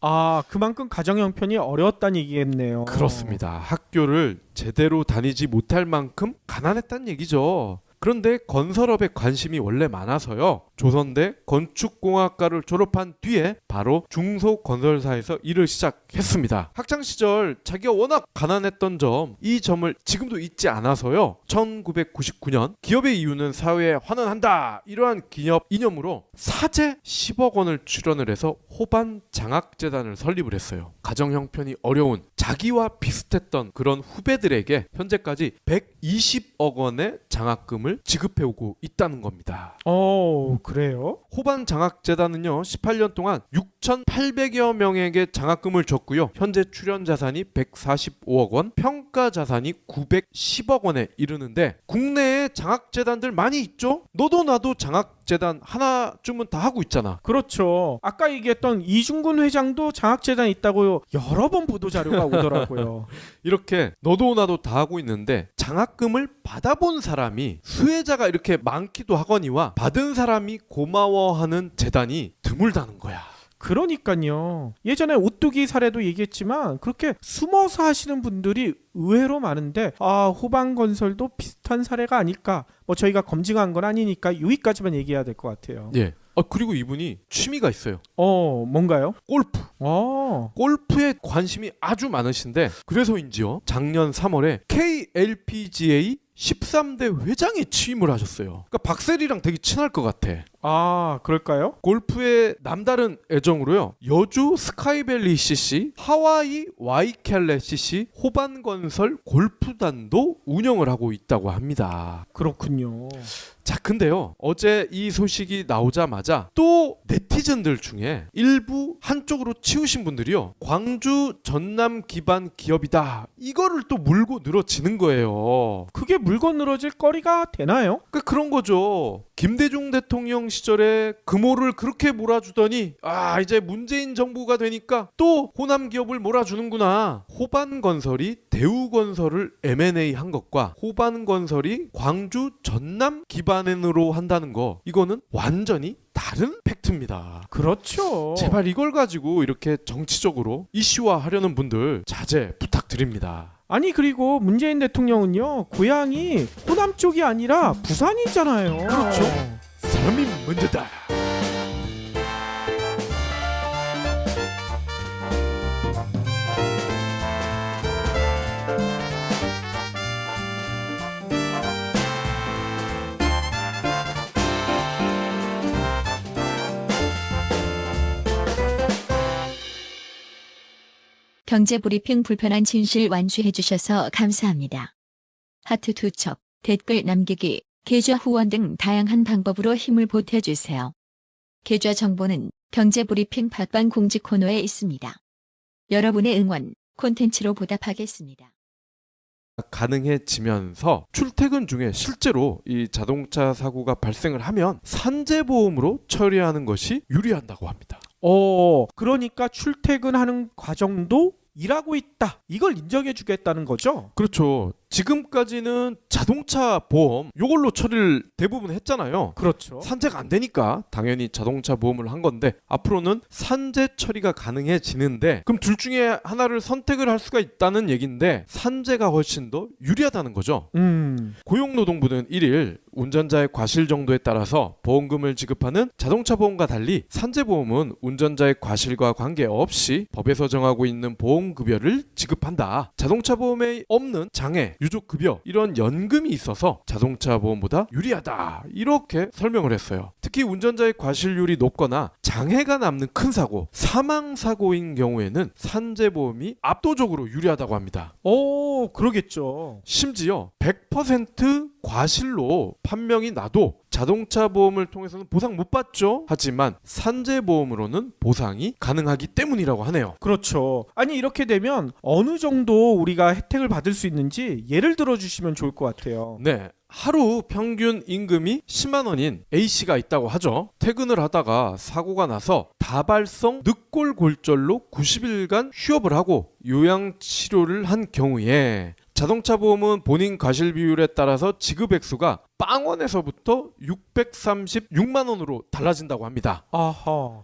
그만큼 가정 형편이 어려웠다는 얘기겠네요. 그렇습니다. 학교를 제대로 다니지 못할 만큼 가난했다는 얘기죠. 그런데 건설업에 관심이 원래 많아서요. 조선대 건축공학과를 졸업한 뒤에 바로 중소건설사에서 일을 시작했습니다. 학창시절 자기가 워낙 가난했던 이 점을 지금도 잊지 않아서요. 1999년 기업의 이유는 사회에 환원한다 이러한 이념으로 사재 10억 원을 출연을 해서 호반 장학재단을 설립을 했어요. 가정 형편이 어려운 자기와 비슷했던 그런 후배들에게 현재까지 120억 원의 장학금을 보험을 지급해오고 있다는 겁니다. 그래요? 호반 장학재단은요 18년 동안 6,800여 명에게 장학금을 줬고요. 현재 출연 자산이 145억 원, 평가 자산이 910억 원에 이르는데 국내에 장학재단들 많이 있죠? 너도 나도 장학재단 하나쯤은 다 하고 있잖아. 그렇죠. 아까 얘기했던 이중근 회장도 장학재단 있다고 여러 번 보도자료가 오더라고요. 이렇게 너도 나도 다 하고 있는데 장학금을 받아본 사람이 수혜자가 이렇게 많기도 하거니와 받은 사람이 고마워하는 재단이 드물다는 거야. 그러니까요. 예전에 오뚜기 사례도 얘기했지만 그렇게 숨어서 하시는 분들이 의외로 많은데 호반건설도 비슷한 사례가 아닐까. 저희가 검증한 건 아니니까 여기까지만 얘기해야 될 것 같아요. 예. 그리고 이분이 취미가 있어요. 뭔가요? 골프. 골프에 관심이 아주 많으신데 그래서인지요. 작년 3월에 KLPGA 13대 회장에 취임을 하셨어요. 그러니까 박세리랑 되게 친할 것 같아. 그럴까요? 골프의 남다른 애정으로요. 여주 스카이밸리 CC, 하와이 와이켈레 CC, 호반건설 골프단도 운영을 하고 있다고 합니다. 그렇군요. 자, 근데요. 어제 이 소식이 나오자마자 또 네티즌들 중에 일부 한쪽으로 치우신 분들이요. 광주 전남 기반 기업이다. 이거를 또 물고 늘어지는 거예요. 그게 물건 늘어질 거리가 되나요? 그러니까 그런 거죠. 김대중 대통령 시절에 금호를 그렇게 몰아주더니 이제 문재인 정부가 되니까 또 호남 기업을 몰아주는구나. 호반건설이 대우건설을 M&A 한 것과 호반건설이 광주 전남 기반으로 한다는 거 이거는 완전히 다른 팩트입니다. 그렇죠. 제발 이걸 가지고 이렇게 정치적으로 이슈화하려는 분들 자제 부탁드립니다. 아니 그리고 문재인 대통령은요 고향이 호남 쪽이 아니라 부산이잖아요. 그렇죠. 사람이 먼저다. 경제브리핑 불편한 진실 완주해 주셔서 감사합니다. 하트 2첩, 댓글 남기기, 계좌 후원 등 다양한 방법으로 힘을 보태주세요. 계좌 정보는 경제브리핑 팟빵 공지 코너에 있습니다. 여러분의 응원, 콘텐츠로 보답하겠습니다. 가능해지면서 출퇴근 중에 실제로 이 자동차 사고가 발생을 하면 산재보험으로 처리하는 것이 유리한다고 합니다. 그러니까 출퇴근하는 과정도 일하고 있다. 이걸 인정해 주겠다는 거죠? 그렇죠. 지금까지는 자동차 보험 요걸로 처리를 대부분 했잖아요. 그렇죠. 산재가 안 되니까 당연히 자동차 보험을 한 건데 앞으로는 산재 처리가 가능해지는데 그럼 둘 중에 하나를 선택을 할 수가 있다는 얘기인데 산재가 훨씬 더 유리하다는 거죠. 고용노동부는 1일 운전자의 과실 정도에 따라서 보험금을 지급하는 자동차 보험과 달리 산재보험은 운전자의 과실과 관계없이 법에서 정하고 있는 보험급여를 지급한다. 자동차 보험에 없는 장애, 유족급여 이런 연금이 있어서 자동차 보험보다 유리하다. 이렇게 설명을 했어요. 특히 운전자의 과실률이 높거나 장애가 남는 큰 사고, 사망사고인 경우에는 산재보험이 압도적으로 유리하다고 합니다. 그러겠죠. 심지어 100% 과실로 판명이 나도 자동차 보험을 통해서는 보상 못 받죠. 하지만 산재보험으로는 보상이 가능하기 때문이라고 하네요. 그렇죠. 아니 이렇게 되면 어느 정도 우리가 혜택을 받을 수 있는지 예를 들어 주시면 좋을 것 같아요. 네. 하루 평균 임금이 10만 원인 A씨가 있다고 하죠. 퇴근을 하다가 사고가 나서 다발성 늑골골절로 90일간 휴업을 하고 요양치료를 한 경우에 자동차 보험은 본인 과실 비율에 따라서 지급 액수가 빵원에서부터 636만 원으로 달라진다고 합니다.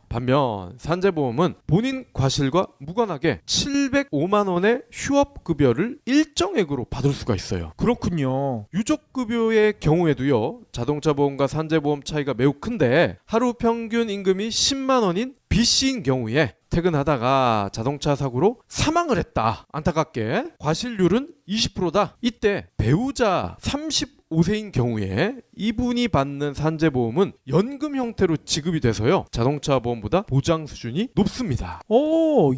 반면 산재보험은 본인 과실과 무관하게 705만 원의 휴업급여를 일정액으로 받을 수가 있어요. 그렇군요. 유족급여의 경우에도요. 자동차 보험과 산재보험 차이가 매우 큰데 하루 평균 임금이 10만 원인 B씨인 경우에 퇴근하다가 자동차 사고로 사망을 했다. 안타깝게 과실률은 20%다. 이때 배우자 35세인 경우에 이분이 받는 산재보험은 연금 형태로 지급이 돼서요. 자동차 보험보다 보장 수준이 높습니다.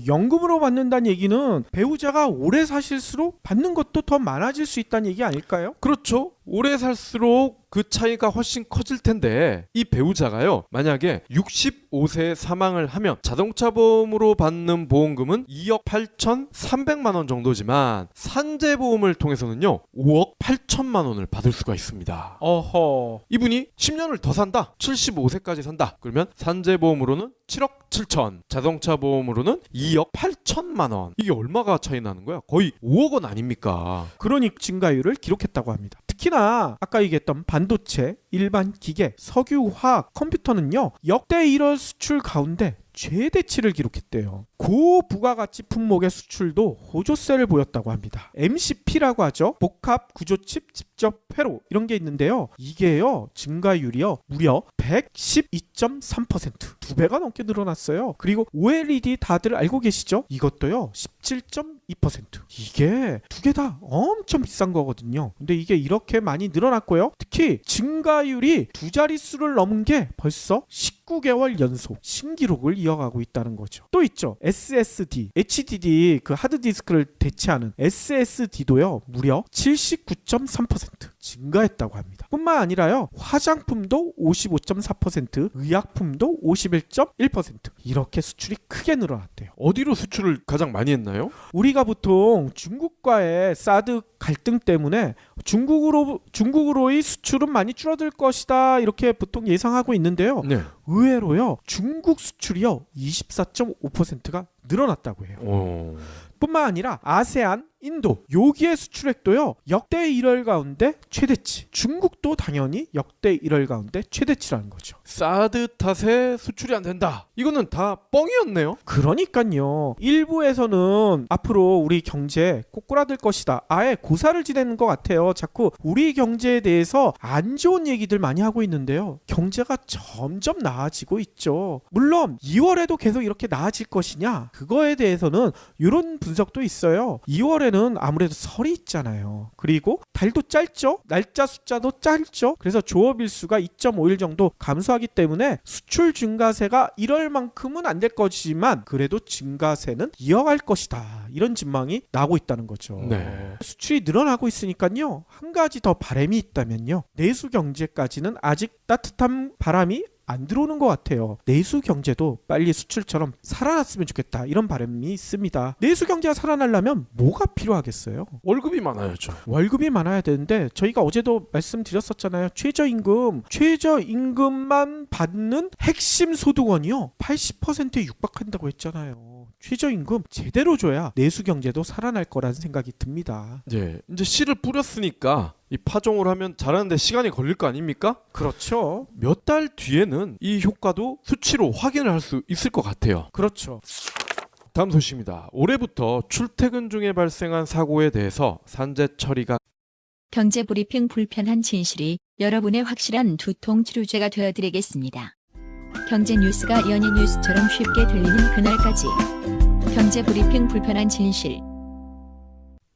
연금으로 받는다는 얘기는 배우자가 오래 사실수록 받는 것도 더 많아질 수 있다는 얘기 아닐까요? 그렇죠. 오래 살수록 그 차이가 훨씬 커질 텐데 이 배우자가요. 만약에 65세에 사망을 하면 자동차 보험으로 받는 보험금은 2억 8,300만 원 정도지만 산재보험을 통해서는요. 5억 8천만 원을 받을 수가 있습니다. 어허. 이분이 10년을 더 산다. 75세까지 산다. 그러면 산재보험으로는 7억 7천, 자동차 보험으로는 2억 8천만 원. 이게 얼마가 차이 나는 거야? 거의 5억 원 아닙니까? 그러니 증가율을 기록했다고 합니다. 특히나 아까 얘기했던 반도체, 일반 기계, 석유, 화학, 컴퓨터는요. 역대 1월 수출 가운데 최대치를 기록했대요. 고부가가치 품목의 수출도 호조세를 보였다고 합니다. MCP라고 하죠. 복합 구조칩 직접 회로 이런 게 있는데요. 이게요. 증가율이요. 무려 112.3%. 2배가 넘게 늘어났어요. 그리고 OLED 다들 알고 계시죠? 이것도요. 17.2%. 이게 두 개 다 엄청 비싼 거거든요. 근데 이게 이렇게 많이 늘어났고요. 특히 증가율이 두 자릿수를 넘은 게 벌써 19개월 연속 신기록을 이어가고 있다는 거죠. 또 있죠. SSD, HDD 그 하드디스크를 대체하는 SSD도요. 무려 79.3% 증가했다고 합니다. 뿐만 아니라요. 화장품도 55.4%, 의약품도 51.1% 이렇게 수출이 크게 늘어났대요. 어디로 수출을 가장 많이 했나요? 우리가 보통 중국과의 사드 갈등 때문에 중국으로의 수출은 많이 줄어들 것이다 이렇게 보통 예상하고 있는데요. 네. 의외로요. 중국 수출이요. 24.5%가 늘어났다고 해요. 뿐만 아니라 아세안, 인도 여기의 수출액도요. 역대 1월 가운데 최대치. 중국도 당연히 역대 1월 가운데 최대치라는 거죠. 사드 탓에 수출이 안 된다. 이거는 다 뻥이었네요. 그러니까요. 일부에서는 앞으로 우리 경제 꼬꾸라들 것이다. 아예 고사를 지내는 것 같아요. 자꾸 우리 경제에 대해서 안 좋은 얘기들 많이 하고 있는데요. 경제가 점점 나아지고 있죠. 물론 2월에도 계속 이렇게 나아질 것이냐? 그거에 대해서는 이런 분석도 있어요. 2월에는 아무래도 설이 있잖아요. 그리고 달도 짧죠. 날짜 숫자도 짧죠. 그래서 조업일수가 2.5일 정도 감소하기 때문에 수출 증가세가 1월만큼은 안 될 것이지만 그래도 증가세는 이어갈 것이다. 이런 전망이 나오고 있다는 거죠. 네. 수출이 늘어나고 있으니까요. 한 가지 더 바람이 있다면요. 내수 경제까지는 아직 따뜻한 바람이 안 들어오는 것 같아요. 내수 경제도 빨리 수출처럼 살아났으면 좋겠다. 이런 바람이 있습니다. 내수 경제가 살아나려면 뭐가 필요하겠어요? 월급이 많아야죠. 월급이 많아야 되는데 저희가 어제도 말씀드렸었잖아요. 최저임금만 받는 핵심 소득원이요. 80%에 육박한다고 했잖아요. 최저임금 제대로 줘야 내수 경제도 살아날 거라는 생각이 듭니다. 네, 이제 씨를 뿌렸으니까 이 파종을 하면 자라는데 시간이 걸릴 거 아닙니까? 그렇죠. 몇 달 뒤에는 이 효과도 수치로 확인을 할 수 있을 것 같아요. 그렇죠. 다음 소식입니다. 올해부터 출퇴근 중에 발생한 사고에 대해서 산재 처리가 경제브리핑 불편한 진실이 여러분의 확실한 두통 치료제가 되어드리겠습니다. 경제 뉴스가 연예 뉴스처럼 쉽게 들리는 그날까지 경제브리핑 불편한 진실.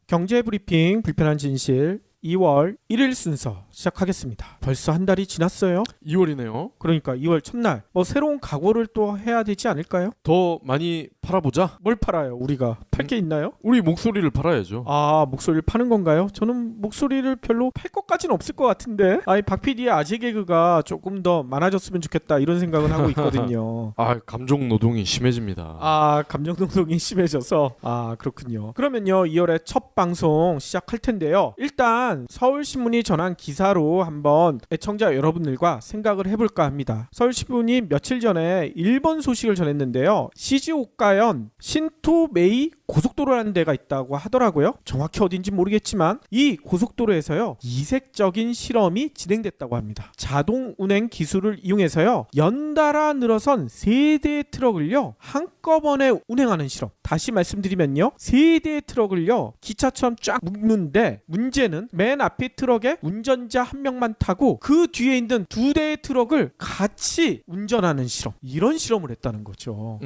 경제브리핑 불편한 진실 2월 1일 순서 시작하겠습니다. 벌써 한 달이 지났어요. 2월이네요. 그러니까 2월 첫날 새로운 각오를 또 해야 되지 않을까요? 더 많이 팔아보자. 뭘 팔아요? 우리가 팔 게 있나요? 우리 목소리를 팔아야죠. 아, 목소리를 파는 건가요? 저는 목소리를 별로 팔 것까지는 없을 것 같은데. 아니, 박 PD의 아재 개그가 조금 더 많아졌으면 좋겠다 이런 생각은 하고 있거든요. 아, 감정 노동이 심해집니다. 아, 감정 노동이 심해져서. 아, 그렇군요. 그러면요, 2월에 첫 방송 시작할 텐데요. 일단 서울신문이 전한 기사로 한번 애청자 여러분들과 생각을 해볼까 합니다. 서울신문이 며칠 전에 일본 소식을 전했는데요. 시즈오카현 신토메이 고속도로라는 데가 있다고 하더라고요. 정확히 어딘지 모르겠지만 이 고속도로에서요, 이색적인 실험이 진행됐다고 합니다. 자동 운행 기술을 이용해서요, 연달아 늘어선 3대의 트럭을요, 한꺼번에 운행하는 실험. 다시 말씀드리면요, 3대의 트럭을요, 기차처럼 쫙 묶는데 문제는 맨 앞에 트럭에 운전자 한 명만 타고 그 뒤에 있는 2대의 트럭을 같이 운전하는 실험. 이런 실험을 했다는 거죠.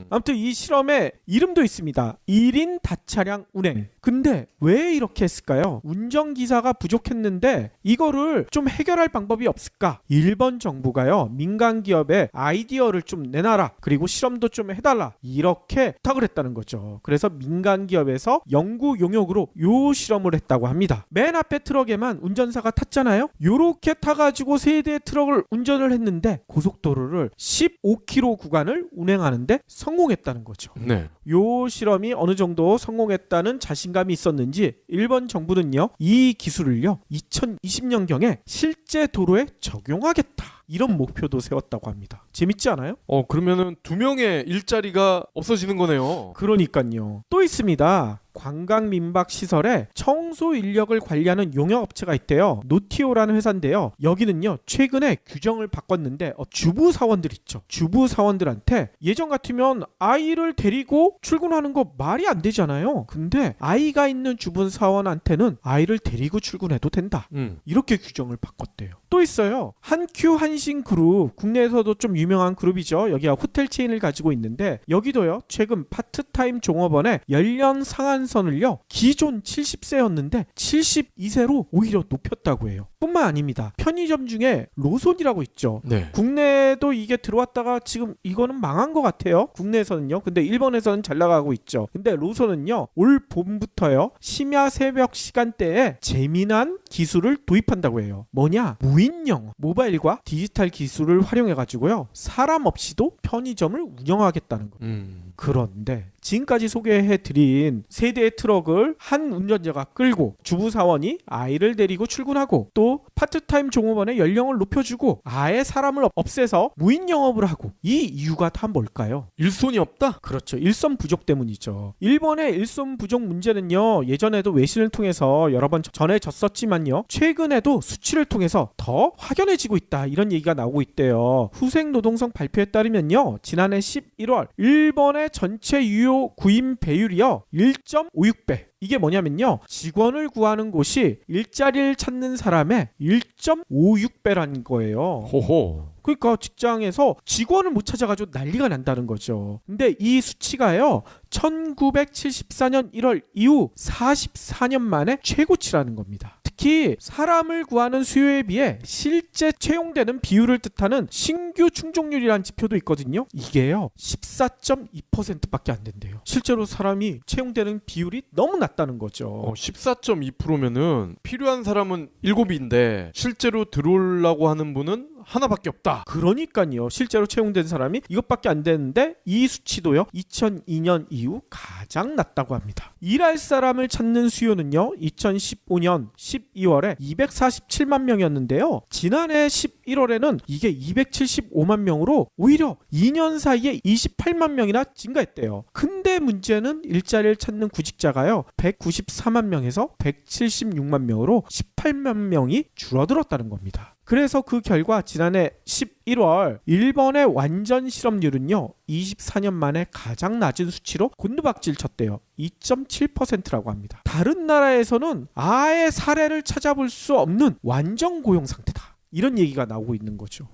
아무튼 이 실험에 이름도 있습니다. 1인 다차량 운행. 근데 왜 이렇게 했을까요? 운전기사가 부족했는데 이거를 좀 해결할 방법이 없을까? 일본 정부가요, 민간 기업에 아이디어를 좀 내놔라, 그리고 실험도 좀 해달라, 이렇게 부탁을 했다는 거죠. 그래서 민간 기업에서 연구 용역으로 요 실험을 했다고 합니다. 맨 앞에 트럭에만 운전사가 탔잖아요. 요렇게 타가지고 3대의 트럭을 운전을 했는데 고속도로를 15km 구간을 운행하는데 성공했다는 거죠. 네. 요 실험이 어느 정도 성공했다는 자신감이 있었는지 일본 정부는요, 이 기술을요 2020년경에 실제 도로에 적용하겠다, 이런 목표도 세웠다고 합니다. 재밌지 않아요? 그러면은 2명의 일자리가 없어지는 거네요. 그러니까요. 또 있습니다. 관광 민박 시설에 청소 인력을 관리하는 용역업체가 있대요. 노티오라는 회사인데요. 여기는요, 최근에 규정을 바꿨는데 주부 사원들 있죠. 주부 사원들한테 예전 같으면 아이를 데리고 출근하는 거 말이 안 되잖아요. 근데 아이가 있는 주부 사원한테는 아이를 데리고 출근해도 된다. 이렇게 규정을 바꿨대요. 또 있어요. 한큐 한신그룹, 국내에서도 좀 유명한 그룹이죠. 여기가 호텔 체인을 가지고 있는데 여기도요, 최근 파트타임 종업원의 연령 상한선을요, 기존 70세였는데 72세로 오히려 높였다고 해요. 뿐만 아닙니다. 편의점 중에 로손이라고 있죠. 네. 국내에도 이게 들어왔다가 지금 이거는 망한 것 같아요. 국내에서는요. 근데 일본에서는 잘 나가고 있죠. 근데 로손은요, 올 봄부터요, 심야 새벽 시간대에 재미난 기술을 도입한다고 해요. 뭐냐? 무인 영어, 모바일과 디지털 기술을 활용해가지고요, 사람 없이도 편의점을 운영하겠다는 거예요. 그런데 지금까지 소개해드린 3대의 트럭을 한 운전자가 끌고 주부 사원이 아이를 데리고 출근하고 또 파트타임 종업원의 연령을 높여주고 아예 사람을 없애서 무인 영업을 하고, 이 이유가 다 뭘까요? 일손이 없다? 그렇죠. 일손 부족 때문이죠. 일본의 일손 부족 문제는요, 예전에도 외신을 통해서 여러 번 전해졌었지만요, 최근에도 수치를 통해서 더 확연해지고 있다, 이런 얘기가 나오고 있대요. 후생노동성 발표에 따르면요, 지난해 11월 일본의 전체 유효 구인 배율이요 1.56배. 이게 뭐냐면요, 직원을 구하는 곳이 일자리를 찾는 사람의 1.56배라는 거예요. 호호. 그러니까 직장에서 직원을 못 찾아가지고 난리가 난다는 거죠. 근데 이 수치가요, 1974년 1월 이후 44년 만에 최고치라는 겁니다. 특히 사람을 구하는 수요에 비해 실제 채용되는 비율을 뜻하는 신규 충족률이라는 지표도 있거든요. 이게요 14.2%밖에 안 된대요. 실제로 사람이 채용되는 비율이 너무 낮다는 거죠. 14.2%면은 필요한 사람은 7인데 실제로 들어오려고 하는 분은 하나밖에 없다. 그러니까요. 실제로 채용된 사람이 이것밖에 안 되는데 이 수치도요 2002년 이후 가장 낮다고 합니다. 일할 사람을 찾는 수요는요 2015년 12월에 247만 명이었는데요. 지난해 11월에는 이게 275만 명으로 오히려 2년 사이에 28만 명이나 증가했대요. 근데 문제는 일자리를 찾는 구직자가요 194만 명에서 176만 명으로 18만 명이 줄어들었다는 겁니다. 그래서 그 결과 지난해 11월 일본의 완전 실업률은요 24년 만에 가장 낮은 수치로 곤두박질 쳤대요. 2.7%라고 합니다. 다른 나라에서는 아예 사례를 찾아볼 수 없는 완전 고용 상태다, 이런 얘기가 나오고 있는 거죠.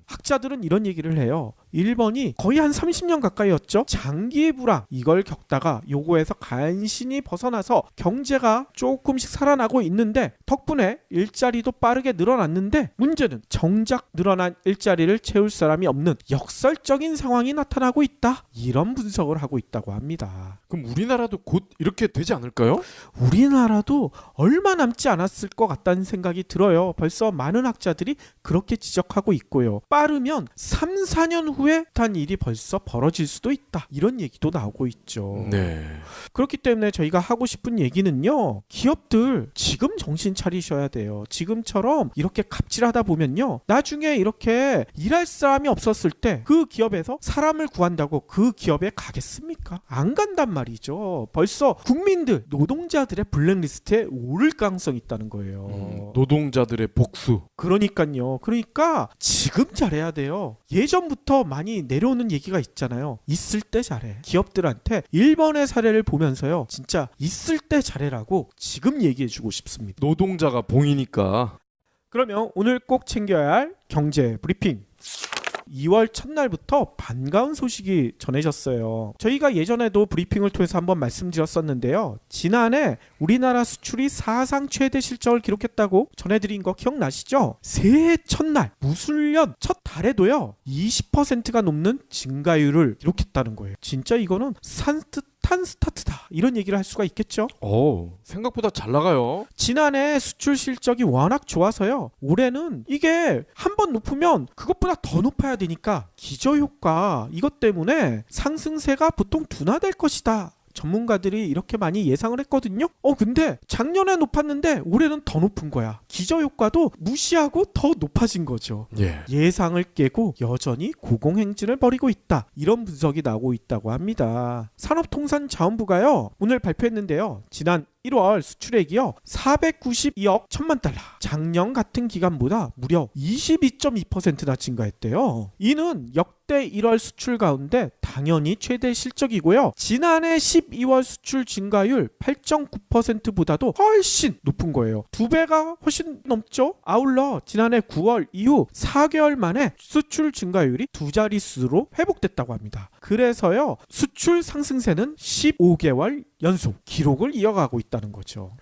학자들은 이런 얘기를 해요. 일본이 거의 한 30년 가까이였죠. 장기 불황 이걸 겪다가 요거에서 간신히 벗어나서 경제가 조금씩 살아나고 있는데 덕분에 일자리도 빠르게 늘어났는데 문제는 정작 늘어난 일자리를 채울 사람이 없는 역설적인 상황이 나타나고 있다, 이런 분석을 하고 있다고 합니다. 그럼 우리나라도 곧 이렇게 되지 않을까요? 우리나라도 얼마 남지 않았을 것 같다는 생각이 들어요. 벌써 많은 학자들이 그렇게 지적하고 있고요. 빠르면 3, 4년 후에 단 일이 벌써 벌어질 수도 있다, 이런 얘기도 나오고 있죠. 네. 그렇기 때문에 저희가 하고 싶은 얘기는요, 기업들 지금 정신 차리셔야 돼요. 지금처럼 이렇게 갑질하다 보면요, 나중에 이렇게 일할 사람이 없었을 때 그 기업에서 사람을 구한다고 그 기업에 가겠습니까? 안 간단 말이죠. 벌써 국민들, 노동자들의 블랙리스트에 오를 가능성이 있다는 거예요. 노동자들의 복수. 그러니까요. 그러니까 지금 잘해야 돼요. 예전부터 많이 내려오는 얘기가 있잖아요. 있을 때 잘해. 기업들한테 일본의 사례를 보면서요. 진짜 있을 때 잘해라고 지금 얘기해주고 싶습니다. 노동자가 봉이니까. 그러면 오늘 꼭 챙겨야 할 경제 브리핑. 2월 첫날부터 반가운 소식이 전해졌어요. 저희가 예전에도 브리핑을 통해서 한번 말씀드렸었는데요. 지난해 우리나라 수출이 사상 최대 실적을 기록했다고 전해드린 거 기억나시죠? 새해 첫날 무술년 첫 달에도요 20%가 넘는 증가율을 기록했다는 거예요. 진짜 이거는 산뜻한 스타트다 이런 얘기를 할 수가 있겠죠. 생각보다 잘 나가요. 지난해 수출 실적이 워낙 좋아서요. 올해는 이게 한번 높으면 그것보다 더 높아야 되니까 기저효과 이것 때문에 상승세가 보통 둔화될 것이다. 전문가들이 이렇게 많이 예상을 했거든요. 근데 작년에 높았는데 올해는 더 높은 거야. 기저효과도 무시하고 더 높아진 거죠. 예상을 깨고 여전히 고공행진을 벌이고 있다. 이런 분석이 나오고 있다고 합니다. 산업통상자원부가요. 오늘 발표했는데요. 지난 1월 수출액이요 492억 1천만 달러. 작년 같은 기간보다 무려 22.2%나 증가했대요. 이는 역대 1월 수출 가운데 당연히 최대 실적이고요. 지난해 12월 수출 증가율 8.9%보다도 훨씬 높은 거예요. 2배가 훨씬 넘죠. 아울러 지난해 9월 이후 4개월 만에 수출 증가율이 두 자릿수로 회복됐다고 합니다. 그래서요 수출 상승세는 15개월 연속 기록을 이어가고 있다는 거죠.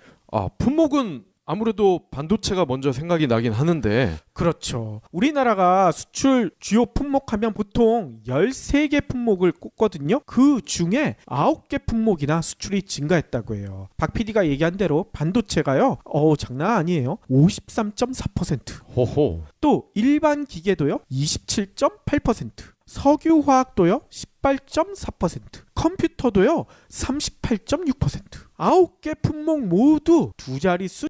품목은 아무래도 반도체가 먼저 생각이 나긴 하는데. 그렇죠. 우리나라가 수출 주요 품목 하면 보통 13개 품목을 꼽거든요. 그 중에 9개 품목이나 수출이 증가했다고 해요. 박 PD가 얘기한 대로 반도체가요. 장난 아니에요. 53.4%. 호호. 또 일반 기계도요. 27.8%. 석유화학도요. 18.4%. 컴퓨터도요. 38.6%. 9개 품목 모두 두 자릿수